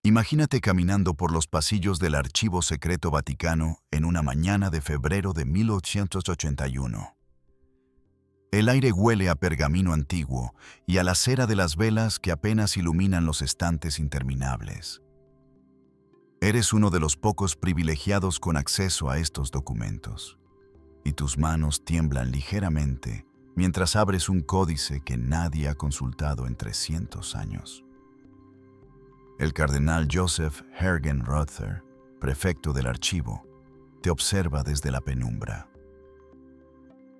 Imagínate caminando por los pasillos del Archivo Secreto Vaticano en una mañana de febrero de 1881. El aire huele a pergamino antiguo y a la cera de las velas que apenas iluminan los estantes interminables. Eres uno de los pocos privilegiados con acceso a estos documentos, y tus manos tiemblan ligeramente mientras abres un códice que nadie ha consultado en 300 años. El cardenal Joseph Hergenrother, prefecto del archivo, te observa desde la penumbra.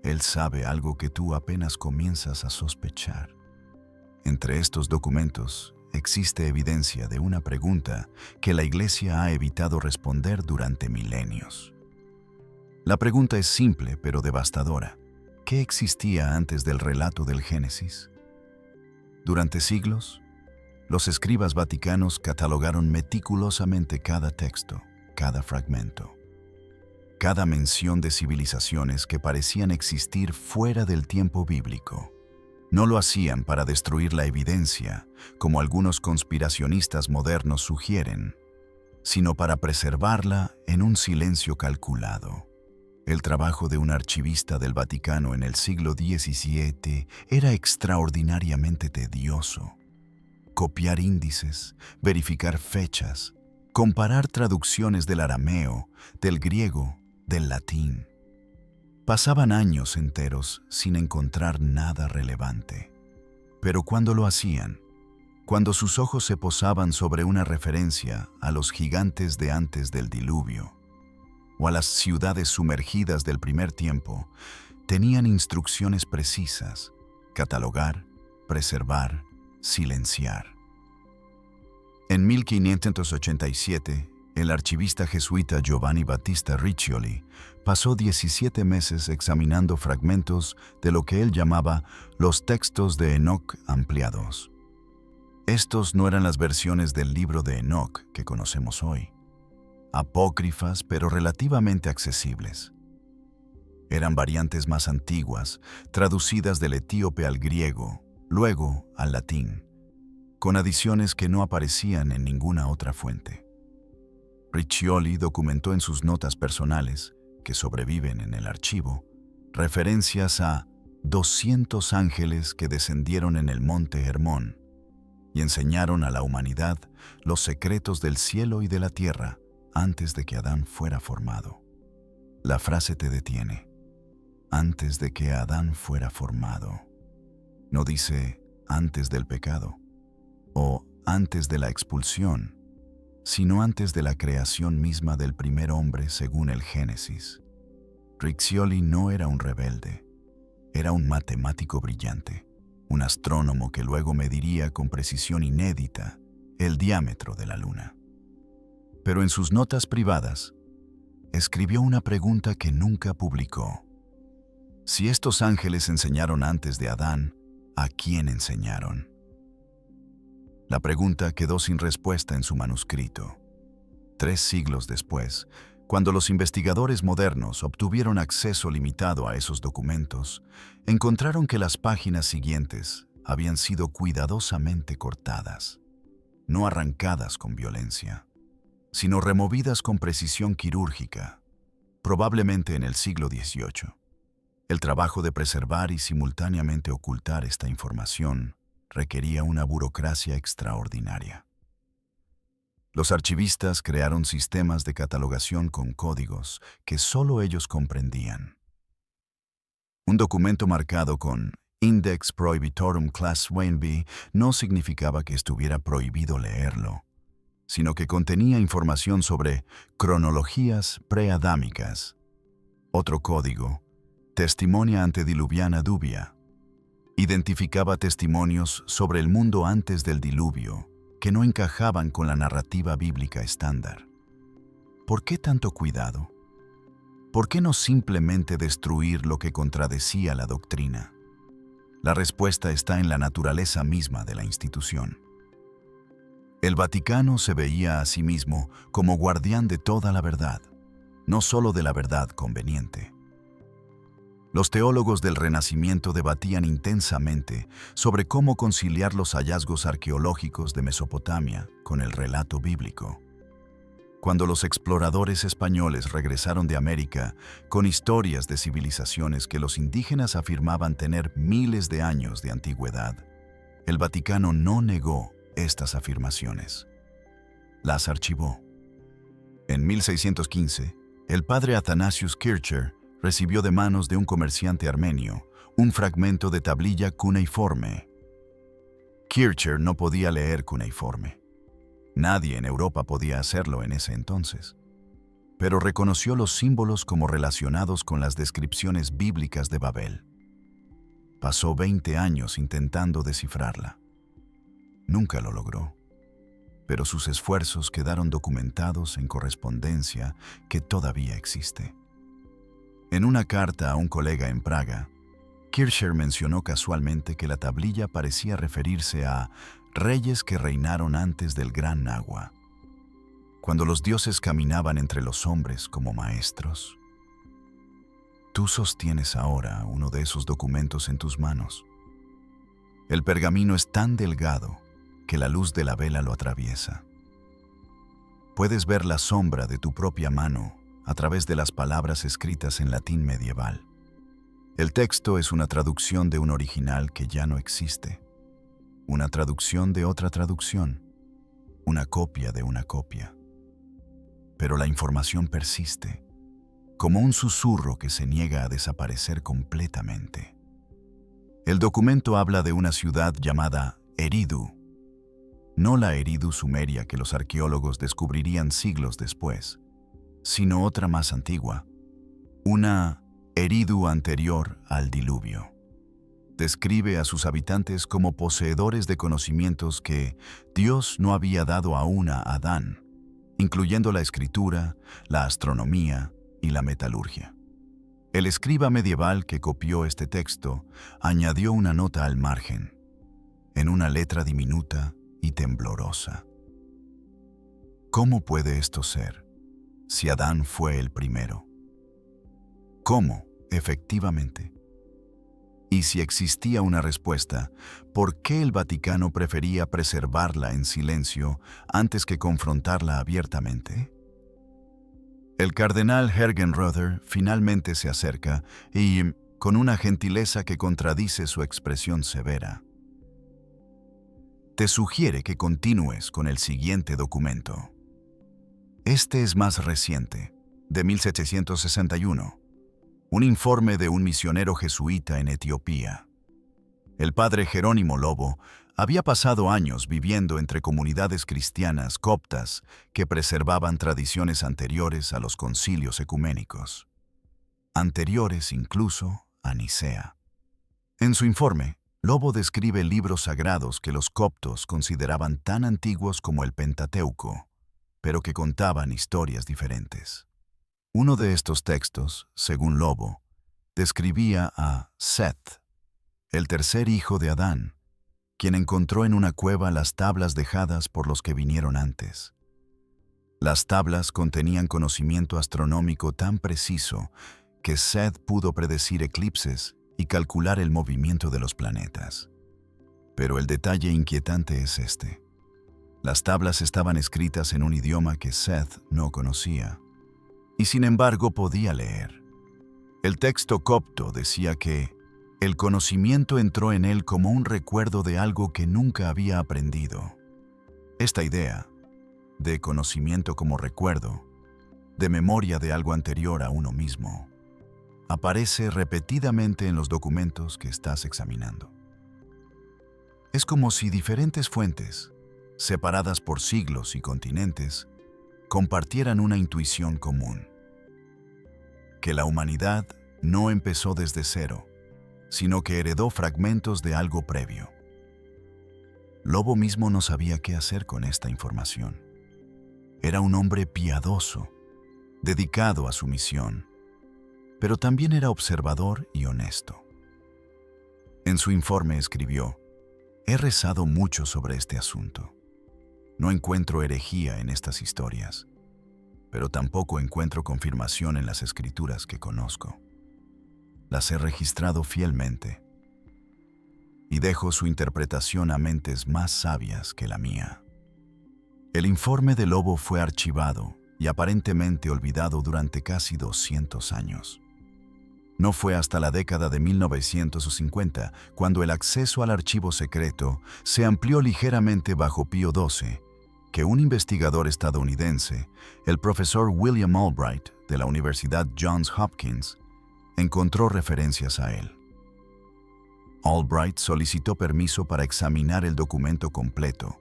Él sabe algo que tú apenas comienzas a sospechar. Entre estos documentos existe evidencia de una pregunta que la Iglesia ha evitado responder durante milenios. La pregunta es simple pero devastadora. ¿Qué existía antes del relato del Génesis? Durante siglos, los escribas vaticanos catalogaron meticulosamente cada texto, cada fragmento, cada mención de civilizaciones que parecían existir fuera del tiempo bíblico. No lo hacían para destruir la evidencia, como algunos conspiracionistas modernos sugieren, sino para preservarla en un silencio calculado. El trabajo de un archivista del Vaticano en el siglo XVII era extraordinariamente tedioso. Copiar índices, verificar fechas, comparar traducciones del arameo, del griego, del latín. Pasaban años enteros sin encontrar nada relevante. Pero cuando lo hacían, cuando sus ojos se posaban sobre una referencia a los gigantes de antes del diluvio, o a las ciudades sumergidas del primer tiempo, tenían instrucciones precisas: catalogar, preservar, silenciar. En 1587, el archivista jesuita Giovanni Battista Riccioli pasó 17 meses examinando fragmentos de lo que él llamaba los textos de Enoc ampliados. Estos no eran las versiones del libro de Enoc que conocemos hoy, apócrifas pero relativamente accesibles. Eran variantes más antiguas, traducidas del etíope al griego, luego al latín, con adiciones que no aparecían en ninguna otra fuente. Riccioli documentó en sus notas personales, que sobreviven en el archivo, referencias a 200 ángeles que descendieron en el monte Hermón y enseñaron a la humanidad los secretos del cielo y de la tierra antes de que Adán fuera formado. La frase te detiene. Antes de que Adán fuera formado. No dice antes del pecado o antes de la expulsión, sino antes de la creación misma del primer hombre según el Génesis. Riccioli no era un rebelde, era un matemático brillante, un astrónomo que luego mediría con precisión inédita el diámetro de la luna. Pero en sus notas privadas, escribió una pregunta que nunca publicó. Si estos ángeles enseñaron antes de Adán, ¿a quién enseñaron? La pregunta quedó sin respuesta en su manuscrito. 3 siglos después, cuando los investigadores modernos obtuvieron acceso limitado a esos documentos, encontraron que las páginas siguientes habían sido cuidadosamente cortadas, no arrancadas con violencia, sino removidas con precisión quirúrgica, probablemente en el siglo XVIII. El trabajo de preservar y simultáneamente ocultar esta información requería una burocracia extraordinaria. Los archivistas crearon sistemas de catalogación con códigos que solo ellos comprendían. Un documento marcado con Index Prohibitorum Class Wainby no significaba que estuviera prohibido leerlo, sino que contenía información sobre cronologías preadámicas. Otro código, Testimonia antediluviana dubia, identificaba testimonios sobre el mundo antes del diluvio que no encajaban con la narrativa bíblica estándar. ¿Por qué tanto cuidado? ¿Por qué no simplemente destruir lo que contradecía la doctrina? La respuesta está en la naturaleza misma de la institución. El Vaticano se veía a sí mismo como guardián de toda la verdad, no solo de la verdad conveniente. Los teólogos del Renacimiento debatían intensamente sobre cómo conciliar los hallazgos arqueológicos de Mesopotamia con el relato bíblico. Cuando los exploradores españoles regresaron de América con historias de civilizaciones que los indígenas afirmaban tener miles de años de antigüedad, el Vaticano no negó estas afirmaciones. Las archivó. En 1615, el padre Athanasius Kircher recibió de manos de un comerciante armenio un fragmento de tablilla cuneiforme. Kircher no podía leer cuneiforme. Nadie en Europa podía hacerlo en ese entonces, pero reconoció los símbolos como relacionados con las descripciones bíblicas de Babel. Pasó 20 años intentando descifrarla. Nunca lo logró, pero sus esfuerzos quedaron documentados en correspondencia que todavía existe. En una carta a un colega en Praga, Kircher mencionó casualmente que la tablilla parecía referirse a reyes que reinaron antes del Gran Agua, cuando los dioses caminaban entre los hombres como maestros. Tú sostienes ahora uno de esos documentos en tus manos. El pergamino es tan delgado que la luz de la vela lo atraviesa. Puedes ver la sombra de tu propia mano a través de las palabras escritas en latín medieval. El texto es una traducción de un original que ya no existe, una traducción de otra traducción, una copia de una copia. Pero la información persiste, como un susurro que se niega a desaparecer completamente. El documento habla de una ciudad llamada Eridu, no la Eridu sumeria que los arqueólogos descubrirían siglos después, sino otra más antigua, una Eridu anterior al diluvio. Describe a sus habitantes como poseedores de conocimientos que Dios no había dado aún a Adán, incluyendo la escritura, la astronomía y la metalurgia. El escriba medieval que copió este texto añadió una nota al margen, en una letra diminuta y temblorosa. ¿Cómo puede esto ser, si Adán fue el primero? ¿Cómo, efectivamente? Y si existía una respuesta, ¿por qué el Vaticano prefería preservarla en silencio antes que confrontarla abiertamente? El cardenal Hergenrother finalmente se acerca y, con una gentileza que contradice su expresión severa, te sugiere que continúes con el siguiente documento. Este es más reciente, de 1761. Un informe de un misionero jesuita en Etiopía. El padre Jerónimo Lobo había pasado años viviendo entre comunidades cristianas coptas que preservaban tradiciones anteriores a los concilios ecuménicos, anteriores incluso a Nicea. En su informe, Lobo describe libros sagrados que los coptos consideraban tan antiguos como el Pentateuco, pero que contaban historias diferentes. Uno de estos textos, según Lobo, describía a Seth, el tercer hijo de Adán, quien encontró en una cueva las tablas dejadas por los que vinieron antes. Las tablas contenían conocimiento astronómico tan preciso que Seth pudo predecir eclipses y calcular el movimiento de los planetas. Pero el detalle inquietante es este. Las tablas estaban escritas en un idioma que Seth no conocía, y sin embargo podía leer. El texto copto decía que el conocimiento entró en él como un recuerdo de algo que nunca había aprendido. Esta idea, de conocimiento como recuerdo, de memoria de algo anterior a uno mismo, aparece repetidamente en los documentos que estás examinando. Es como si diferentes fuentes, separadas por siglos y continentes, compartieran una intuición común. Que la humanidad no empezó desde cero, sino que heredó fragmentos de algo previo. Lobo mismo no sabía qué hacer con esta información. Era un hombre piadoso, dedicado a su misión, pero también era observador y honesto. En su informe escribió: «He rezado mucho sobre este asunto. No encuentro herejía en estas historias, pero tampoco encuentro confirmación en las escrituras que conozco. Las he registrado fielmente y dejo su interpretación a mentes más sabias que la mía. El informe del lobo fue archivado y aparentemente olvidado durante casi 200 años. No fue hasta la década de 1950 cuando el acceso al archivo secreto se amplió ligeramente bajo Pío XII, que un investigador estadounidense, el profesor William Albright de la Universidad Johns Hopkins, encontró referencias a él. Albright solicitó permiso para examinar el documento completo,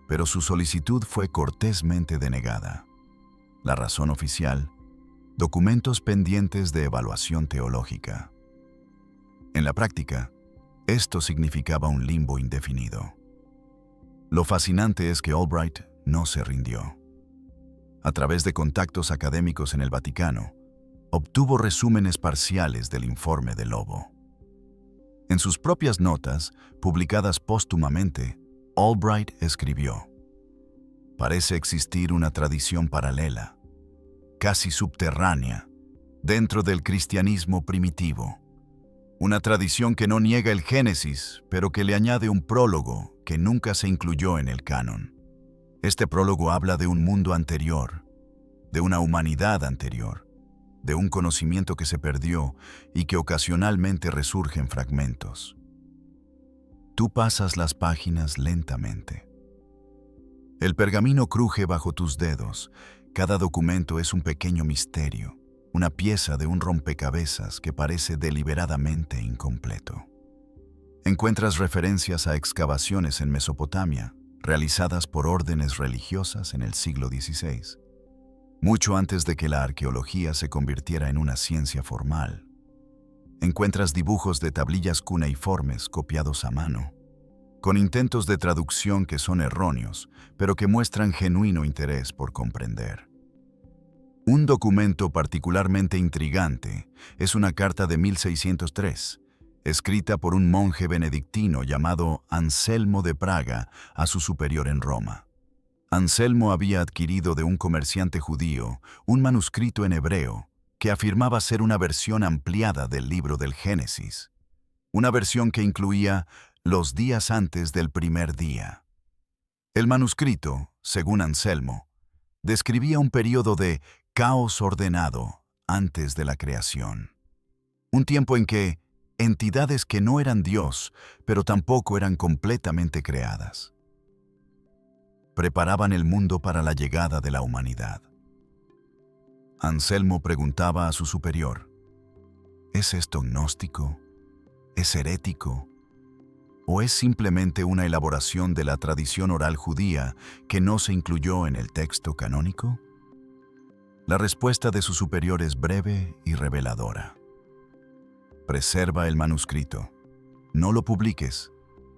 pero su solicitud fue cortésmente denegada. La razón oficial: documentos pendientes de evaluación teológica. En la práctica, esto significaba un limbo indefinido. Lo fascinante es que Albright no se rindió. A través de contactos académicos en el Vaticano, obtuvo resúmenes parciales del informe del lobo. En sus propias notas, publicadas póstumamente, Albright escribió: «Parece existir una tradición paralela, casi subterránea, dentro del cristianismo primitivo. Una tradición que no niega el Génesis, pero que le añade un prólogo que nunca se incluyó en el canon. Este prólogo habla de un mundo anterior, de una humanidad anterior, de un conocimiento que se perdió y que ocasionalmente resurge en fragmentos. Tú pasas las páginas lentamente. El pergamino cruje bajo tus dedos. Cada documento es un pequeño misterio, una pieza de un rompecabezas que parece deliberadamente incompleto. Encuentras referencias a excavaciones en Mesopotamia, realizadas por órdenes religiosas en el siglo XVI, mucho antes de que la arqueología se convirtiera en una ciencia formal. Encuentras dibujos de tablillas cuneiformes copiados a mano, con intentos de traducción que son erróneos, pero que muestran genuino interés por comprender. Un documento particularmente intrigante es una carta de 1603, escrita por un monje benedictino llamado Anselmo de Praga a su superior en Roma. Anselmo había adquirido de un comerciante judío un manuscrito en hebreo que afirmaba ser una versión ampliada del libro del Génesis, una versión que incluía los días antes del primer día. El manuscrito, según Anselmo, describía un periodo de caos ordenado antes de la creación. Un tiempo en que entidades que no eran Dios, pero tampoco eran completamente creadas, preparaban el mundo para la llegada de la humanidad. Anselmo preguntaba a su superior: ¿es esto gnóstico? ¿Es herético? ¿O es simplemente una elaboración de la tradición oral judía que no se incluyó en el texto canónico? La respuesta de su superior es breve y reveladora: preserva el manuscrito. No lo publiques,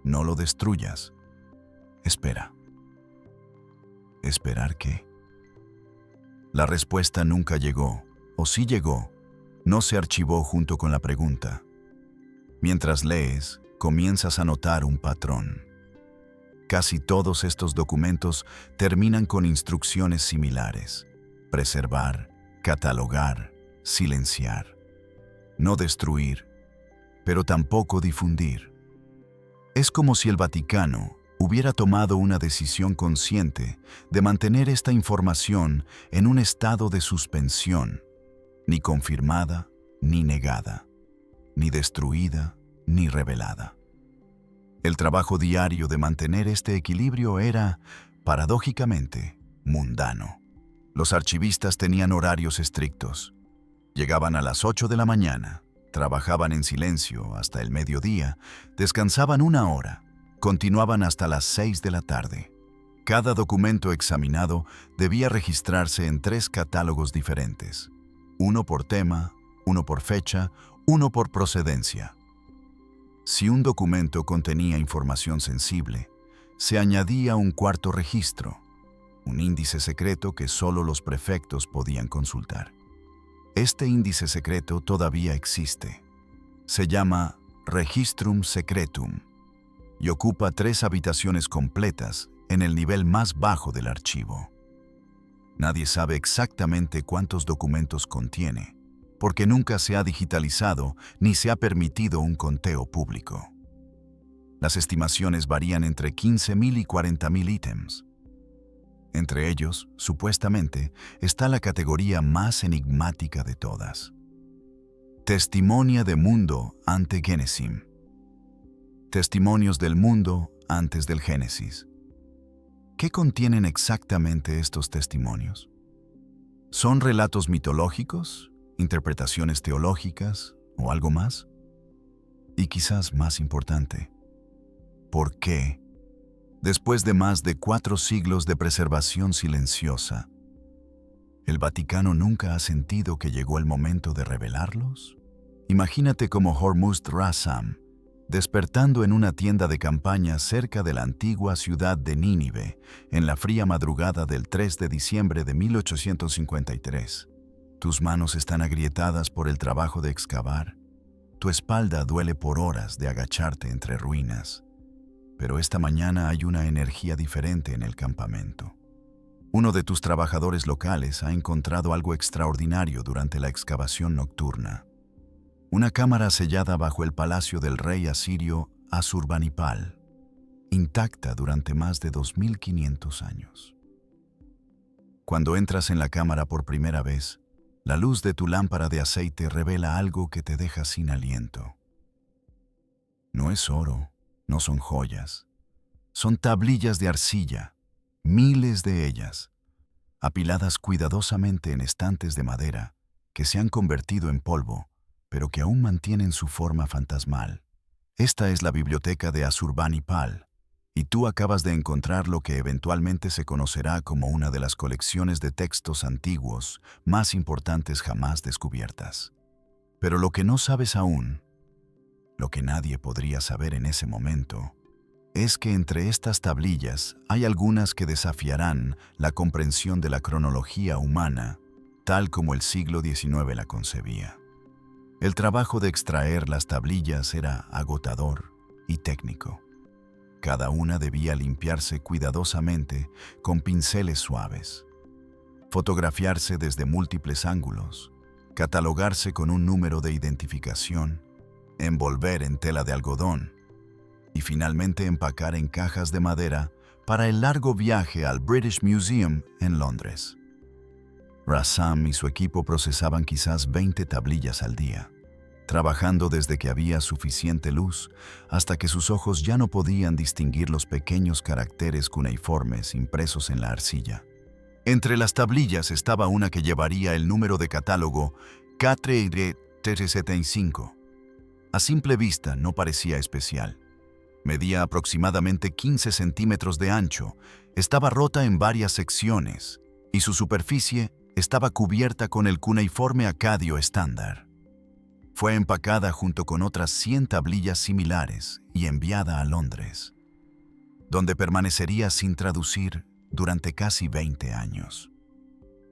no lo destruyas. Espera. ¿Esperar qué? La respuesta nunca llegó, o si llegó, no se archivó junto con la pregunta. Mientras lees, comienzas a notar un patrón. Casi todos estos documentos terminan con instrucciones similares: preservar, catalogar, silenciar. No destruir, pero tampoco difundir. Es como si el Vaticano hubiera tomado una decisión consciente de mantener esta información en un estado de suspensión, ni confirmada ni negada, ni destruida ni revelada. El trabajo diario de mantener este equilibrio era, paradójicamente, mundano. Los archivistas tenían horarios estrictos. Llegaban a las 8 de la mañana, trabajaban en silencio hasta el mediodía, descansaban 1 hora, continuaban hasta las 6 de la tarde. Cada documento examinado debía registrarse en 3 catálogos diferentes: uno por tema, uno por fecha, uno por procedencia. Si un documento contenía información sensible, se añadía un 4.º registro, un índice secreto que solo los prefectos podían consultar. Este índice secreto todavía existe. Se llama Registrum Secretum y ocupa 3 habitaciones completas en el nivel más bajo del archivo. Nadie sabe exactamente cuántos documentos contiene, porque nunca se ha digitalizado ni se ha permitido un conteo público. Las estimaciones varían entre 15.000 y 40.000 ítems. Entre ellos, supuestamente, está la categoría más enigmática de todas. Testimonia de mundo ante Genesim. Testimonios del mundo antes del Génesis. ¿Qué contienen exactamente estos testimonios? ¿Son relatos mitológicos, interpretaciones teológicas o algo más? Y quizás más importante, ¿por qué, después de más de 4 siglos de preservación silenciosa, el Vaticano nunca ha sentido que llegó el momento de revelarlos? Imagínate como Hormuzd Rassam, despertando en una tienda de campaña cerca de la antigua ciudad de Nínive, en la fría madrugada del 3 de diciembre de 1853. Tus manos están agrietadas por el trabajo de excavar. Tu espalda duele por horas de agacharte entre ruinas. Pero esta mañana hay una energía diferente en el campamento. Uno de tus trabajadores locales ha encontrado algo extraordinario durante la excavación nocturna. Una cámara sellada bajo el palacio del rey asirio Asurbanipal, intacta durante más de 2500 años. Cuando entras en la cámara por primera vez, la luz de tu lámpara de aceite revela algo que te deja sin aliento. No es oro, no son joyas, son tablillas de arcilla, miles de ellas, apiladas cuidadosamente en estantes de madera que se han convertido en polvo, pero que aún mantienen su forma fantasmal. Esta es la biblioteca de Asurbanipal, y tú acabas de encontrar lo que eventualmente se conocerá como una de las colecciones de textos antiguos más importantes jamás descubiertas. Pero lo que no sabes aún, lo que nadie podría saber en ese momento, es que entre estas tablillas hay algunas que desafiarán la comprensión de la cronología humana, tal como el siglo XIX la concebía. El trabajo de extraer las tablillas era agotador y técnico. Cada una debía limpiarse cuidadosamente con pinceles suaves, fotografiarse desde múltiples ángulos, catalogarse con un número de identificación, envolver en tela de algodón y finalmente empacar en cajas de madera para el largo viaje al British Museum en Londres. Rassam y su equipo procesaban quizás 20 tablillas al día, trabajando desde que había suficiente luz hasta que sus ojos ya no podían distinguir los pequeños caracteres cuneiformes impresos en la arcilla. Entre las tablillas estaba una que llevaría el número de catálogo K375. A simple vista no parecía especial. Medía aproximadamente 15 centímetros de ancho, estaba rota en varias secciones y su superficie estaba cubierta con el cuneiforme acadio estándar. Fue empacada junto con otras 100 tablillas similares y enviada a Londres, donde permanecería sin traducir durante casi 20 años.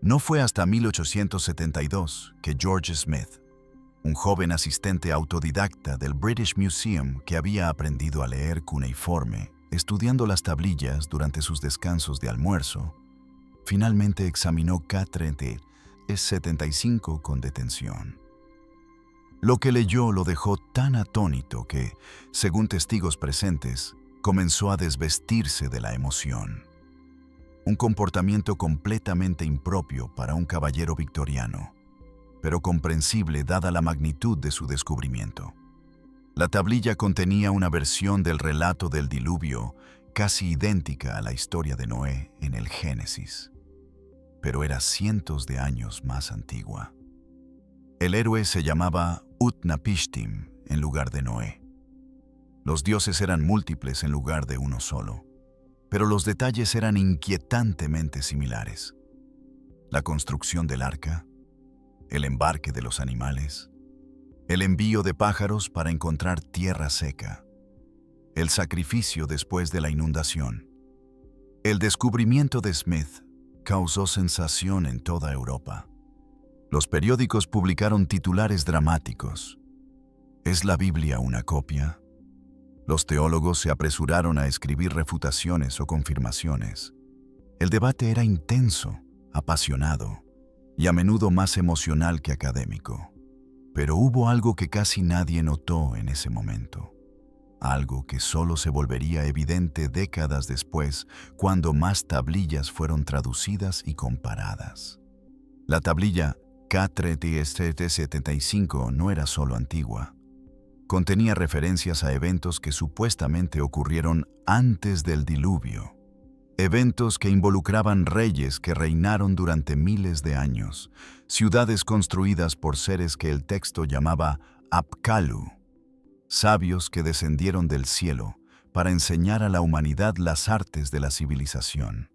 No fue hasta 1872 que George Smith, un joven asistente autodidacta del British Museum que había aprendido a leer cuneiforme, estudiando las tablillas durante sus descansos de almuerzo, finalmente examinó K375 con detención. Lo que leyó lo dejó tan atónito que, según testigos presentes, comenzó a desvestirse de la emoción. Un comportamiento completamente impropio para un caballero victoriano, pero comprensible dada la magnitud de su descubrimiento. La tablilla contenía una versión del relato del diluvio casi idéntica a la historia de Noé en el Génesis, pero era cientos de años más antigua. El héroe se llamaba Utnapishtim en lugar de Noé. Los dioses eran múltiples en lugar de uno solo, pero los detalles eran inquietantemente similares. La construcción del arca, el embarque de los animales, el envío de pájaros para encontrar tierra seca, el sacrificio después de la inundación. El descubrimiento de Smith causó sensación en toda Europa. Los periódicos publicaron titulares dramáticos. ¿Es la Biblia una copia? Los teólogos se apresuraron a escribir refutaciones o confirmaciones. El debate era intenso, apasionado y a menudo más emocional que académico. Pero hubo algo que casi nadie notó en ese momento. Algo que solo se volvería evidente décadas después, cuando más tablillas fueron traducidas y comparadas. La tablilla K375 no era solo antigua. Contenía referencias a eventos que supuestamente ocurrieron antes del diluvio. Eventos que involucraban reyes que reinaron durante miles de años, ciudades construidas por seres que el texto llamaba Apkallu, sabios que descendieron del cielo para enseñar a la humanidad las artes de la civilización.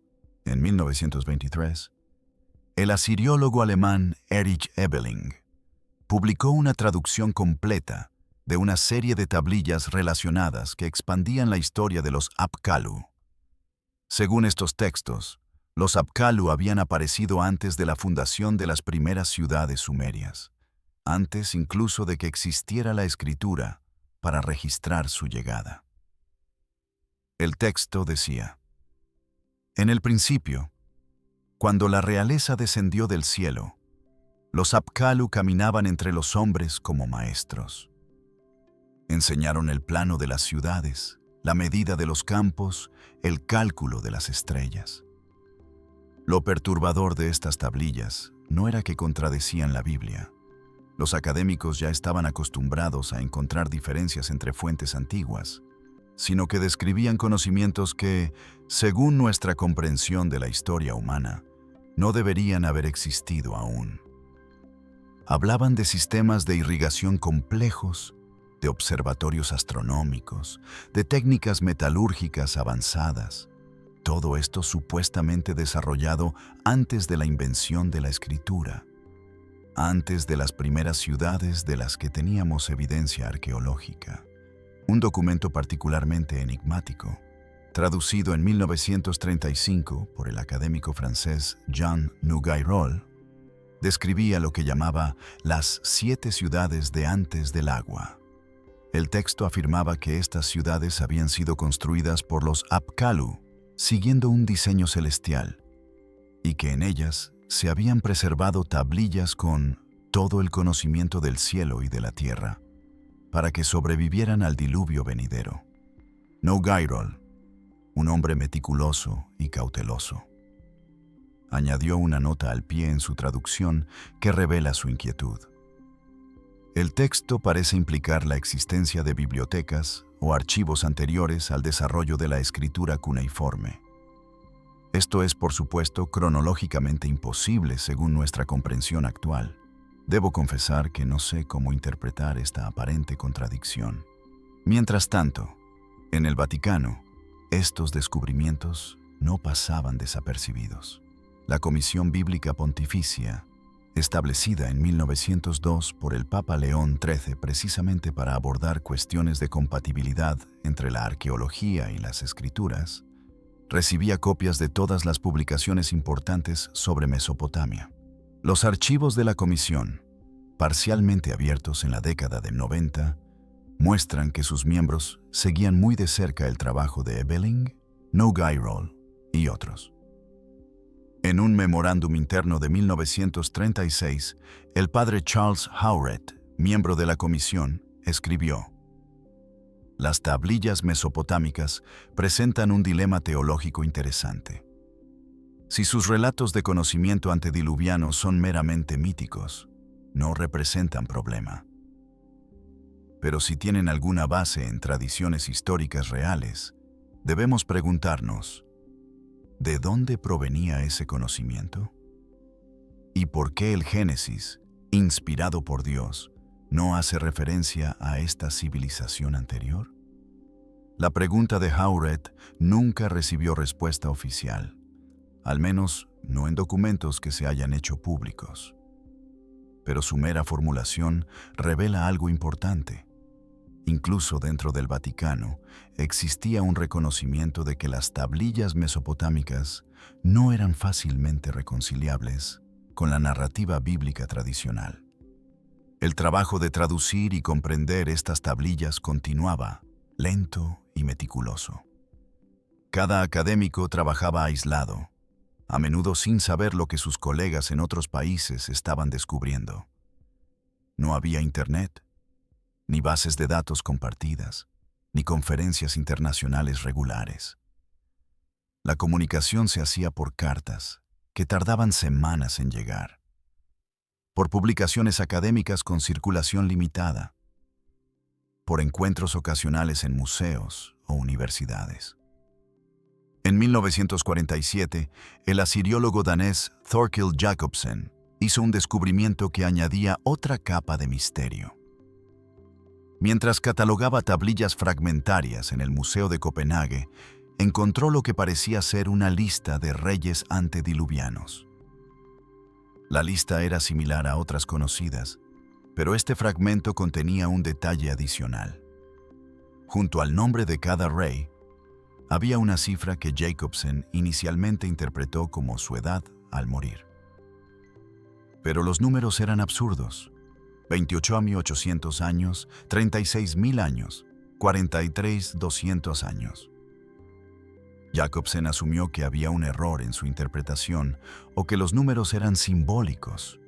En 1923, el asiriólogo alemán Erich Ebeling publicó una traducción completa de una serie de tablillas relacionadas que expandían la historia de los Apkallu. Según estos textos, los Apkallu habían aparecido antes de la fundación de las primeras ciudades sumerias, antes incluso de que existiera la escritura para registrar su llegada. El texto decía: en el principio, cuando la realeza descendió del cielo, los Apkallu caminaban entre los hombres como maestros. Enseñaron el plano de las ciudades, la medida de los campos, el cálculo de las estrellas. Lo perturbador de estas tablillas no era que contradecían la Biblia. Los académicos ya estaban acostumbrados a encontrar diferencias entre fuentes antiguas, sino que describían conocimientos que, según nuestra comprensión de la historia humana, no deberían haber existido aún. Hablaban de sistemas de irrigación complejos, de observatorios astronómicos, de técnicas metalúrgicas avanzadas, todo esto supuestamente desarrollado antes de la invención de la escritura, antes de las primeras ciudades de las que teníamos evidencia arqueológica. Un documento particularmente enigmático, traducido en 1935 por el académico francés Jean Nougayrolle, describía lo que llamaba las 7 ciudades de antes del agua. El texto afirmaba que estas ciudades habían sido construidas por los Apkallu, siguiendo un diseño celestial, y que en ellas se habían preservado tablillas con todo el conocimiento del cielo y de la tierra, para que sobrevivieran al diluvio venidero. Nougayrolle, un hombre meticuloso y cauteloso, añadió una nota al pie en su traducción que revela su inquietud. El texto parece implicar la existencia de bibliotecas o archivos anteriores al desarrollo de la escritura cuneiforme. Esto es, por supuesto, cronológicamente imposible según nuestra comprensión actual. Debo confesar que no sé cómo interpretar esta aparente contradicción. Mientras tanto, en el Vaticano, estos descubrimientos no pasaban desapercibidos. La Comisión Bíblica Pontificia, establecida en 1902 por el Papa León XIII precisamente para abordar cuestiones de compatibilidad entre la arqueología y las escrituras, recibía copias de todas las publicaciones importantes sobre Mesopotamia. Los archivos de la comisión, parcialmente abiertos en la década del 90, muestran que sus miembros seguían muy de cerca el trabajo de Ebeling, Nougayrolle y otros. En un memorándum interno de 1936, el padre Charles Howrett, miembro de la comisión, escribió: las tablillas mesopotámicas presentan un dilema teológico interesante. Si sus relatos de conocimiento antediluviano son meramente míticos, no representan problema. Pero si tienen alguna base en tradiciones históricas reales, debemos preguntarnos: ¿de dónde provenía ese conocimiento? ¿Y por qué el Génesis, inspirado por Dios, no hace referencia a esta civilización anterior? La pregunta de Howrett nunca recibió respuesta oficial, al menos no en documentos que se hayan hecho públicos. Pero su mera formulación revela algo importante. Incluso dentro del Vaticano existía un reconocimiento de que las tablillas mesopotámicas no eran fácilmente reconciliables con la narrativa bíblica tradicional. El trabajo de traducir y comprender estas tablillas continuaba, lento y meticuloso. Cada académico trabajaba aislado, a menudo sin saber lo que sus colegas en otros países estaban descubriendo. No había Internet, ni bases de datos compartidas, ni conferencias internacionales regulares. La comunicación se hacía por cartas, que tardaban semanas en llegar, por publicaciones académicas con circulación limitada, por encuentros ocasionales en museos o universidades. En 1947, el asiriólogo danés Thorkild Jacobsen hizo un descubrimiento que añadía otra capa de misterio. Mientras catalogaba tablillas fragmentarias en el Museo de Copenhague, encontró lo que parecía ser una lista de reyes antediluvianos. La lista era similar a otras conocidas, pero este fragmento contenía un detalle adicional. Junto al nombre de cada rey, había una cifra que Jacobsen inicialmente interpretó como su edad al morir. Pero los números eran absurdos: 28.800 años, 36.000 años, 43.200 años. Jacobsen asumió que había un error en su interpretación o que los números eran simbólicos.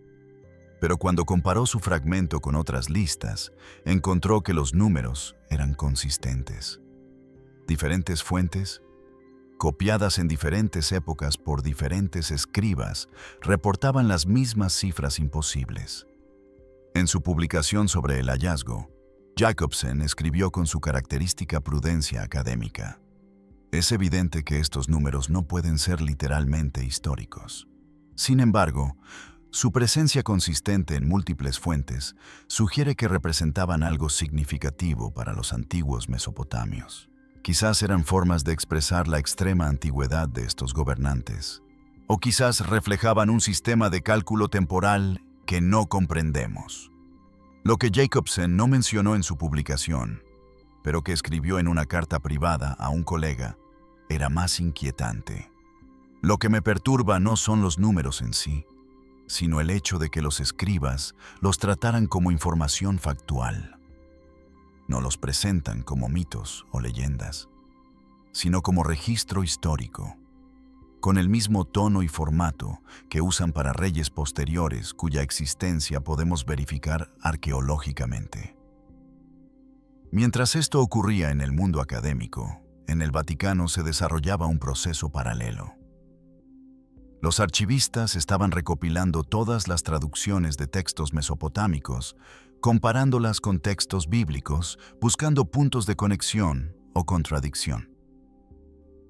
Pero cuando comparó su fragmento con otras listas, encontró que los números eran consistentes. Diferentes fuentes, copiadas en diferentes épocas por diferentes escribas, reportaban las mismas cifras imposibles. En su publicación sobre el hallazgo, Jacobsen escribió con su característica prudencia académica: es evidente que estos números no pueden ser literalmente históricos. Sin embargo, su presencia consistente en múltiples fuentes sugiere que representaban algo significativo para los antiguos mesopotamios. Quizás eran formas de expresar la extrema antigüedad de estos gobernantes, o quizás reflejaban un sistema de cálculo temporal que no comprendemos. Lo que Jacobsen no mencionó en su publicación, pero que escribió en una carta privada a un colega, era más inquietante. Lo que me perturba no son los números en sí, sino el hecho de que los escribas los trataran como información factual. No los presentan como mitos o leyendas, sino como registro histórico, con el mismo tono y formato que usan para reyes posteriores cuya existencia podemos verificar arqueológicamente. Mientras esto ocurría en el mundo académico, en el Vaticano se desarrollaba un proceso paralelo. Los archivistas estaban recopilando todas las traducciones de textos mesopotámicos, comparándolas con textos bíblicos, buscando puntos de conexión o contradicción.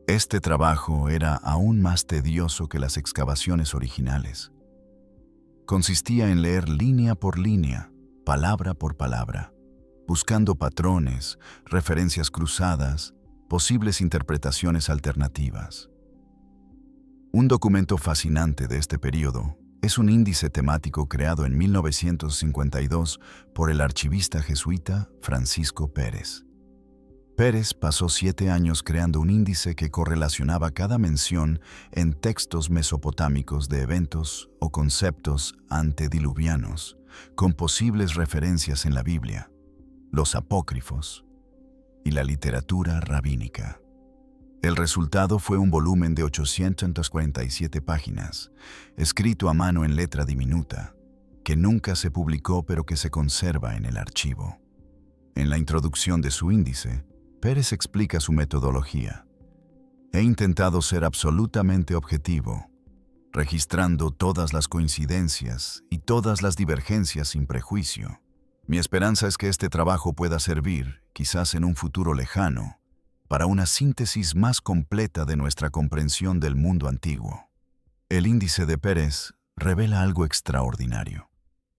Este trabajo era aún más tedioso que las excavaciones originales. Consistía en leer línea por línea, palabra por palabra, buscando patrones, referencias cruzadas, posibles interpretaciones alternativas. Un documento fascinante de este periodo es un índice temático creado en 1952 por el archivista jesuita Francisco Pérez. Pérez pasó 7 años creando un índice que correlacionaba cada mención en textos mesopotámicos de eventos o conceptos antediluvianos con posibles referencias en la Biblia, los apócrifos y la literatura rabínica. El resultado fue un volumen de 847 páginas, escrito a mano en letra diminuta, que nunca se publicó pero que se conserva en el archivo. En la introducción de su índice, Pérez explica su metodología. He intentado ser absolutamente objetivo, registrando todas las coincidencias y todas las divergencias sin prejuicio. Mi esperanza es que este trabajo pueda servir, quizás en un futuro lejano, para una síntesis más completa de nuestra comprensión del mundo antiguo. El índice de Pérez revela algo extraordinario.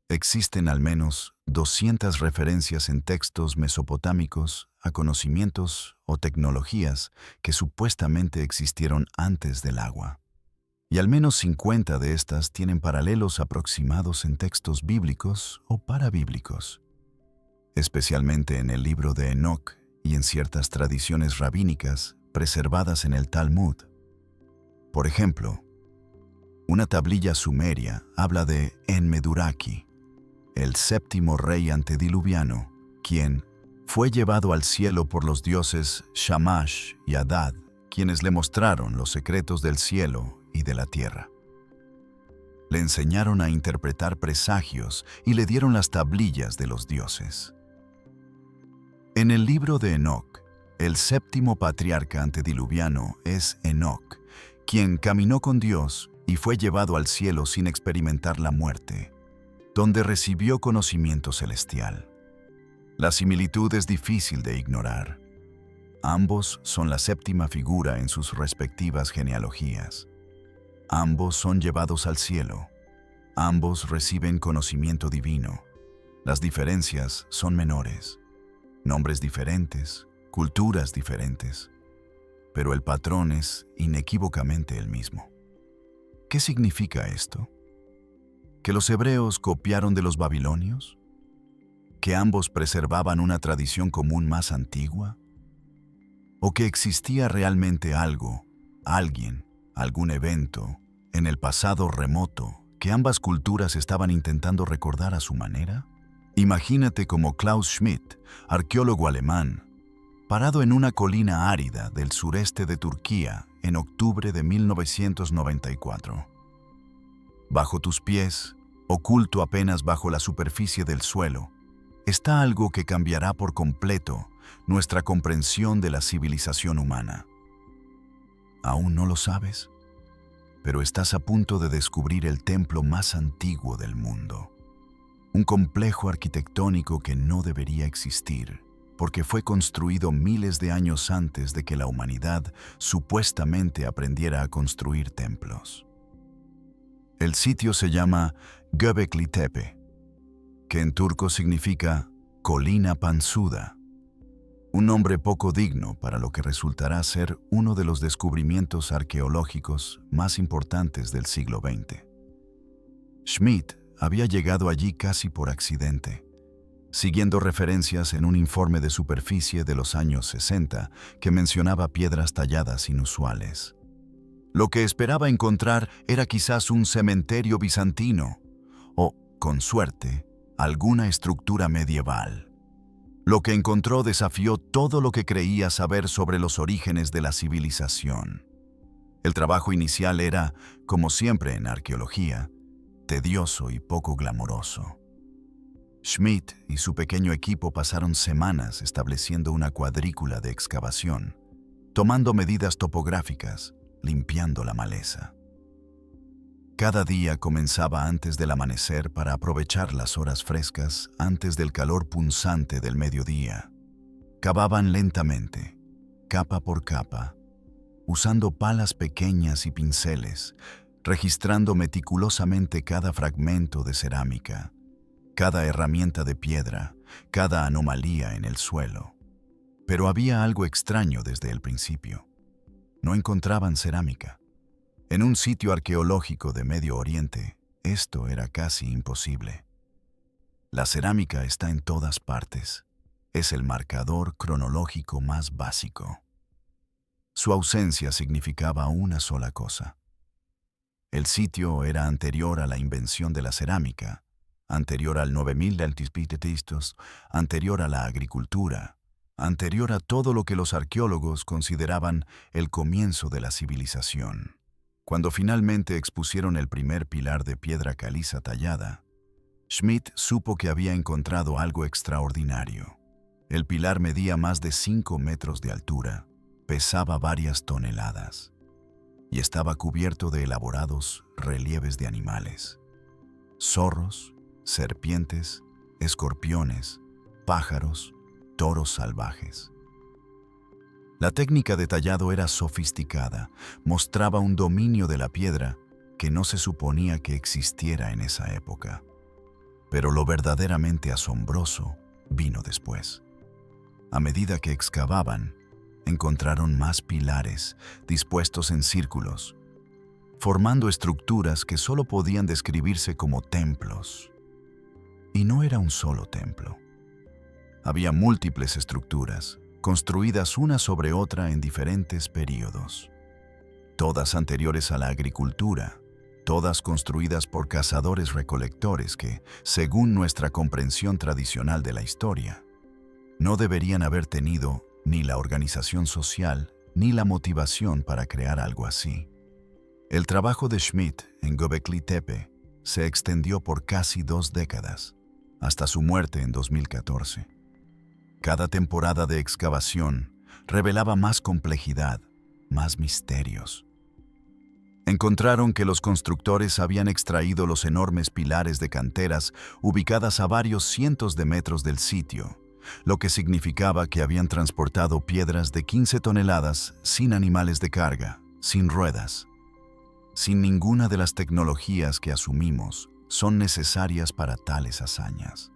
Existen al menos 200 referencias en textos mesopotámicos a conocimientos o tecnologías que supuestamente existieron antes del agua. Y al menos 50 de estas tienen paralelos aproximados en textos bíblicos o parabíblicos, especialmente en el libro de Enoc y en ciertas tradiciones rabínicas preservadas en el Talmud. Por ejemplo, una tablilla sumeria habla de Enmeduraki, el séptimo rey antediluviano, quien fue llevado al cielo por los dioses Shamash y Adad, quienes le mostraron los secretos del cielo y de la tierra. Le enseñaron a interpretar presagios y le dieron las tablillas de los dioses. En el libro de Enoc, el séptimo patriarca antediluviano es Enoc, quien caminó con Dios y fue llevado al cielo sin experimentar la muerte, donde recibió conocimiento celestial. La similitud es difícil de ignorar. Ambos son la séptima figura en sus respectivas genealogías. Ambos son llevados al cielo. Ambos reciben conocimiento divino. Las diferencias son menores. Nombres diferentes, culturas diferentes. Pero el patrón es inequívocamente el mismo. ¿Qué significa esto? ¿Que los hebreos copiaron de los babilonios? ¿Que ambos preservaban una tradición común más antigua? ¿O que existía realmente algo, alguien, algún evento, en el pasado remoto que ambas culturas estaban intentando recordar a su manera? Imagínate como Klaus Schmidt, arqueólogo alemán, parado en una colina árida del sureste de Turquía en octubre de 1994. Bajo tus pies, oculto apenas bajo la superficie del suelo, está algo que cambiará por completo nuestra comprensión de la civilización humana. ¿Aún no lo sabes? Pero estás a punto de descubrir el templo más antiguo del mundo. Un complejo arquitectónico que no debería existir, porque fue construido miles de años antes de que la humanidad supuestamente aprendiera a construir templos. El sitio se llama Göbekli Tepe, que en turco significa colina panzuda, un nombre poco digno para lo que resultará ser uno de los descubrimientos arqueológicos más importantes del siglo XX. Schmidt había llegado allí casi por accidente, siguiendo referencias en un informe de superficie de los años 60 que mencionaba piedras talladas inusuales. Lo que esperaba encontrar era quizás un cementerio bizantino o, con suerte, alguna estructura medieval. Lo que encontró desafió todo lo que creía saber sobre los orígenes de la civilización. El trabajo inicial era, como siempre en arqueología, tedioso y poco glamoroso. Schmidt y su pequeño equipo pasaron semanas estableciendo una cuadrícula de excavación, tomando medidas topográficas, limpiando la maleza. Cada día comenzaba antes del amanecer para aprovechar las horas frescas antes del calor punzante del mediodía. Cavaban lentamente, capa por capa, usando palas pequeñas y pinceles, registrando meticulosamente cada fragmento de cerámica, cada herramienta de piedra, cada anomalía en el suelo. Pero había algo extraño desde el principio. No encontraban cerámica. En un sitio arqueológico de Medio Oriente, esto era casi imposible. La cerámica está en todas partes. Es el marcador cronológico más básico. Su ausencia significaba una sola cosa. El sitio era anterior a la invención de la cerámica, anterior al 9000 a.C., anterior a la agricultura, anterior a todo lo que los arqueólogos consideraban el comienzo de la civilización. Cuando finalmente expusieron el primer pilar de piedra caliza tallada, Schmidt supo que había encontrado algo extraordinario. El pilar medía más de 5 metros de altura, pesaba varias toneladas y estaba cubierto de elaborados relieves de animales: zorros, serpientes, escorpiones, pájaros, toros salvajes. La técnica de tallado era sofisticada, mostraba un dominio de la piedra que no se suponía que existiera en esa época. Pero lo verdaderamente asombroso vino después. A medida que excavaban, encontraron más pilares dispuestos en círculos, formando estructuras que solo podían describirse como templos. Y no era un solo templo. Había múltiples estructuras, construidas una sobre otra en diferentes períodos. Todas anteriores a la agricultura, todas construidas por cazadores-recolectores que, según nuestra comprensión tradicional de la historia, no deberían haber tenido ni la organización social ni la motivación para crear algo así. El trabajo de Schmidt en Göbekli Tepe se extendió por casi 2 décadas, hasta su muerte en 2014. Cada temporada de excavación revelaba más complejidad, más misterios. Encontraron que los constructores habían extraído los enormes pilares de canteras ubicadas a varios cientos de metros del sitio, lo que significaba que habían transportado piedras de 15 toneladas sin animales de carga, sin ruedas, sin ninguna de las tecnologías que asumimos son necesarias para tales hazañas.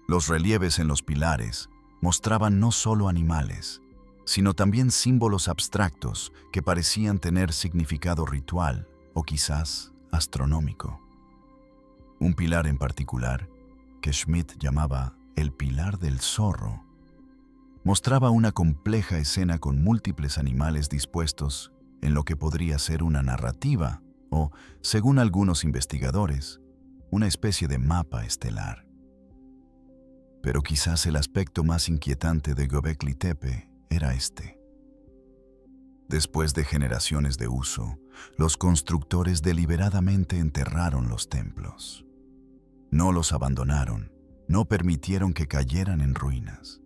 Los relieves en los pilares mostraban no solo animales, sino también símbolos abstractos que parecían tener significado ritual o quizás astronómico. Un pilar en particular, que Schmidt llamaba el Pilar del Zorro, mostraba una compleja escena con múltiples animales dispuestos en lo que podría ser una narrativa o, según algunos investigadores, una especie de mapa estelar. Pero quizás el aspecto más inquietante de Göbekli Tepe era este. Después de generaciones de uso, los constructores deliberadamente enterraron los templos. No los abandonaron, no permitieron que cayeran en ruinas.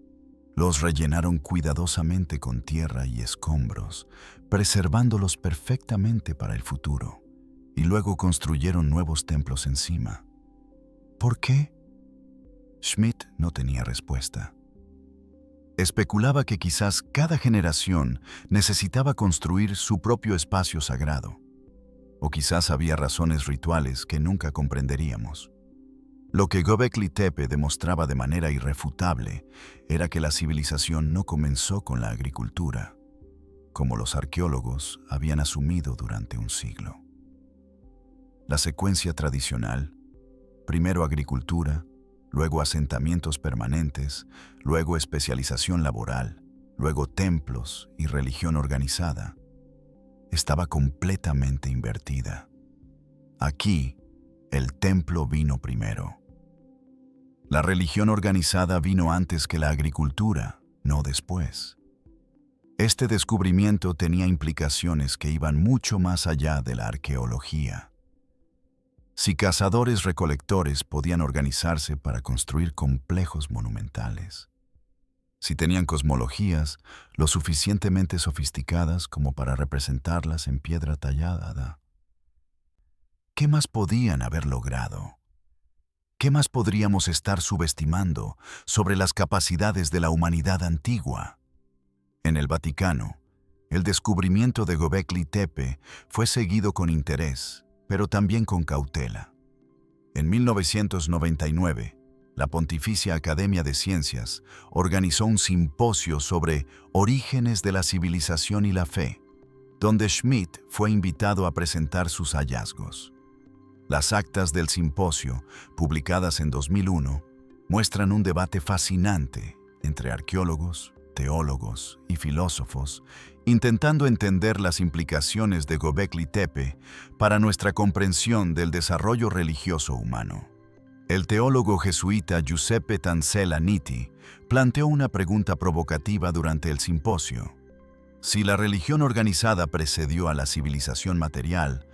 Los rellenaron cuidadosamente con tierra y escombros, preservándolos perfectamente para el futuro, y luego construyeron nuevos templos encima. ¿Por qué? Schmidt no tenía respuesta. Especulaba que quizás cada generación necesitaba construir su propio espacio sagrado, o quizás había razones rituales que nunca comprenderíamos. Lo que Göbekli Tepe demostraba de manera irrefutable era que la civilización no comenzó con la agricultura, como los arqueólogos habían asumido durante un siglo. La secuencia tradicional, primero agricultura, luego asentamientos permanentes, luego especialización laboral, luego templos y religión organizada, estaba completamente invertida. Aquí, el templo vino primero. La religión organizada vino antes que la agricultura, no después. Este descubrimiento tenía implicaciones que iban mucho más allá de la arqueología. Si cazadores-recolectores podían organizarse para construir complejos monumentales, si tenían cosmologías lo suficientemente sofisticadas como para representarlas en piedra tallada, ¿qué más podían haber logrado? ¿Qué más podríamos estar subestimando sobre las capacidades de la humanidad antigua? En el Vaticano, el descubrimiento de Göbekli Tepe fue seguido con interés, pero también con cautela. En 1999, la Pontificia Academia de Ciencias organizó un simposio sobre orígenes de la civilización y la fe, donde Schmidt fue invitado a presentar sus hallazgos. Las actas del simposio, publicadas en 2001, muestran un debate fascinante entre arqueólogos, teólogos y filósofos, intentando entender las implicaciones de Göbekli Tepe para nuestra comprensión del desarrollo religioso humano. El teólogo jesuita Giuseppe Tansella Nitti planteó una pregunta provocativa durante el simposio. Si la religión organizada precedió a la civilización material,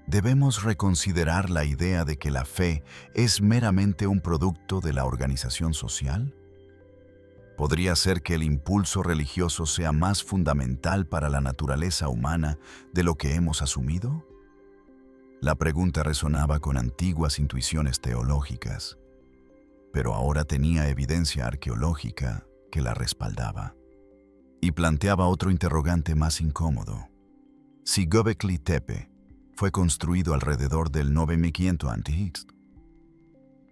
¿debemos reconsiderar la idea de que la fe es meramente un producto de la organización social? ¿Podría ser que el impulso religioso sea más fundamental para la naturaleza humana de lo que hemos asumido? La pregunta resonaba con antiguas intuiciones teológicas, pero ahora tenía evidencia arqueológica que la respaldaba. Y planteaba otro interrogante más incómodo. Si Göbekli Tepe fue construido alrededor del 9500 a.C.,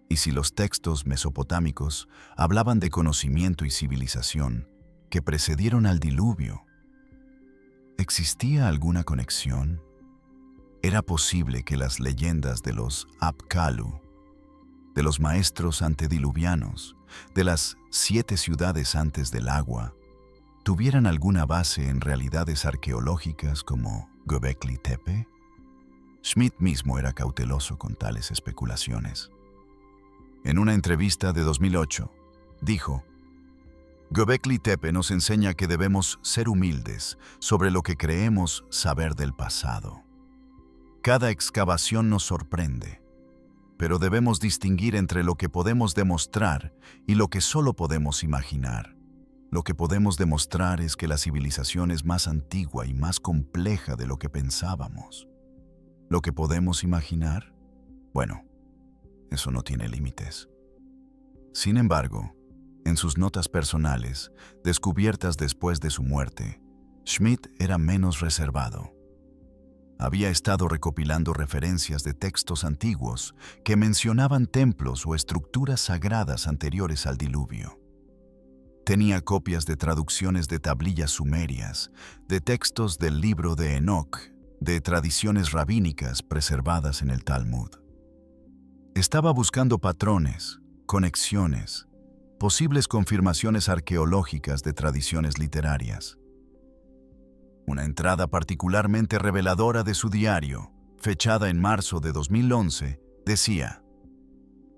y si los textos mesopotámicos hablaban de conocimiento y civilización que precedieron al diluvio, ¿existía alguna conexión? ¿Era posible que las leyendas de los Apkallu, de los maestros antediluvianos, de las 7 ciudades antes del agua, tuvieran alguna base en realidades arqueológicas como Göbekli Tepe? Schmidt mismo era cauteloso con tales especulaciones. En una entrevista de 2008, dijo: Göbekli Tepe nos enseña que debemos ser humildes sobre lo que creemos saber del pasado. Cada excavación nos sorprende, pero debemos distinguir entre lo que podemos demostrar y lo que solo podemos imaginar. Lo que podemos demostrar es que la civilización es más antigua y más compleja de lo que pensábamos. Lo que podemos imaginar, bueno, eso no tiene límites. Sin embargo, en sus notas personales, descubiertas después de su muerte, Schmidt era menos reservado. Había estado recopilando referencias de textos antiguos que mencionaban templos o estructuras sagradas anteriores al diluvio. Tenía copias de traducciones de tablillas sumerias, de textos del libro de Enoch, de tradiciones rabínicas preservadas en el Talmud. Estaba buscando patrones, conexiones, posibles confirmaciones arqueológicas de tradiciones literarias. Una entrada particularmente reveladora de su diario, fechada en marzo de 2011, decía: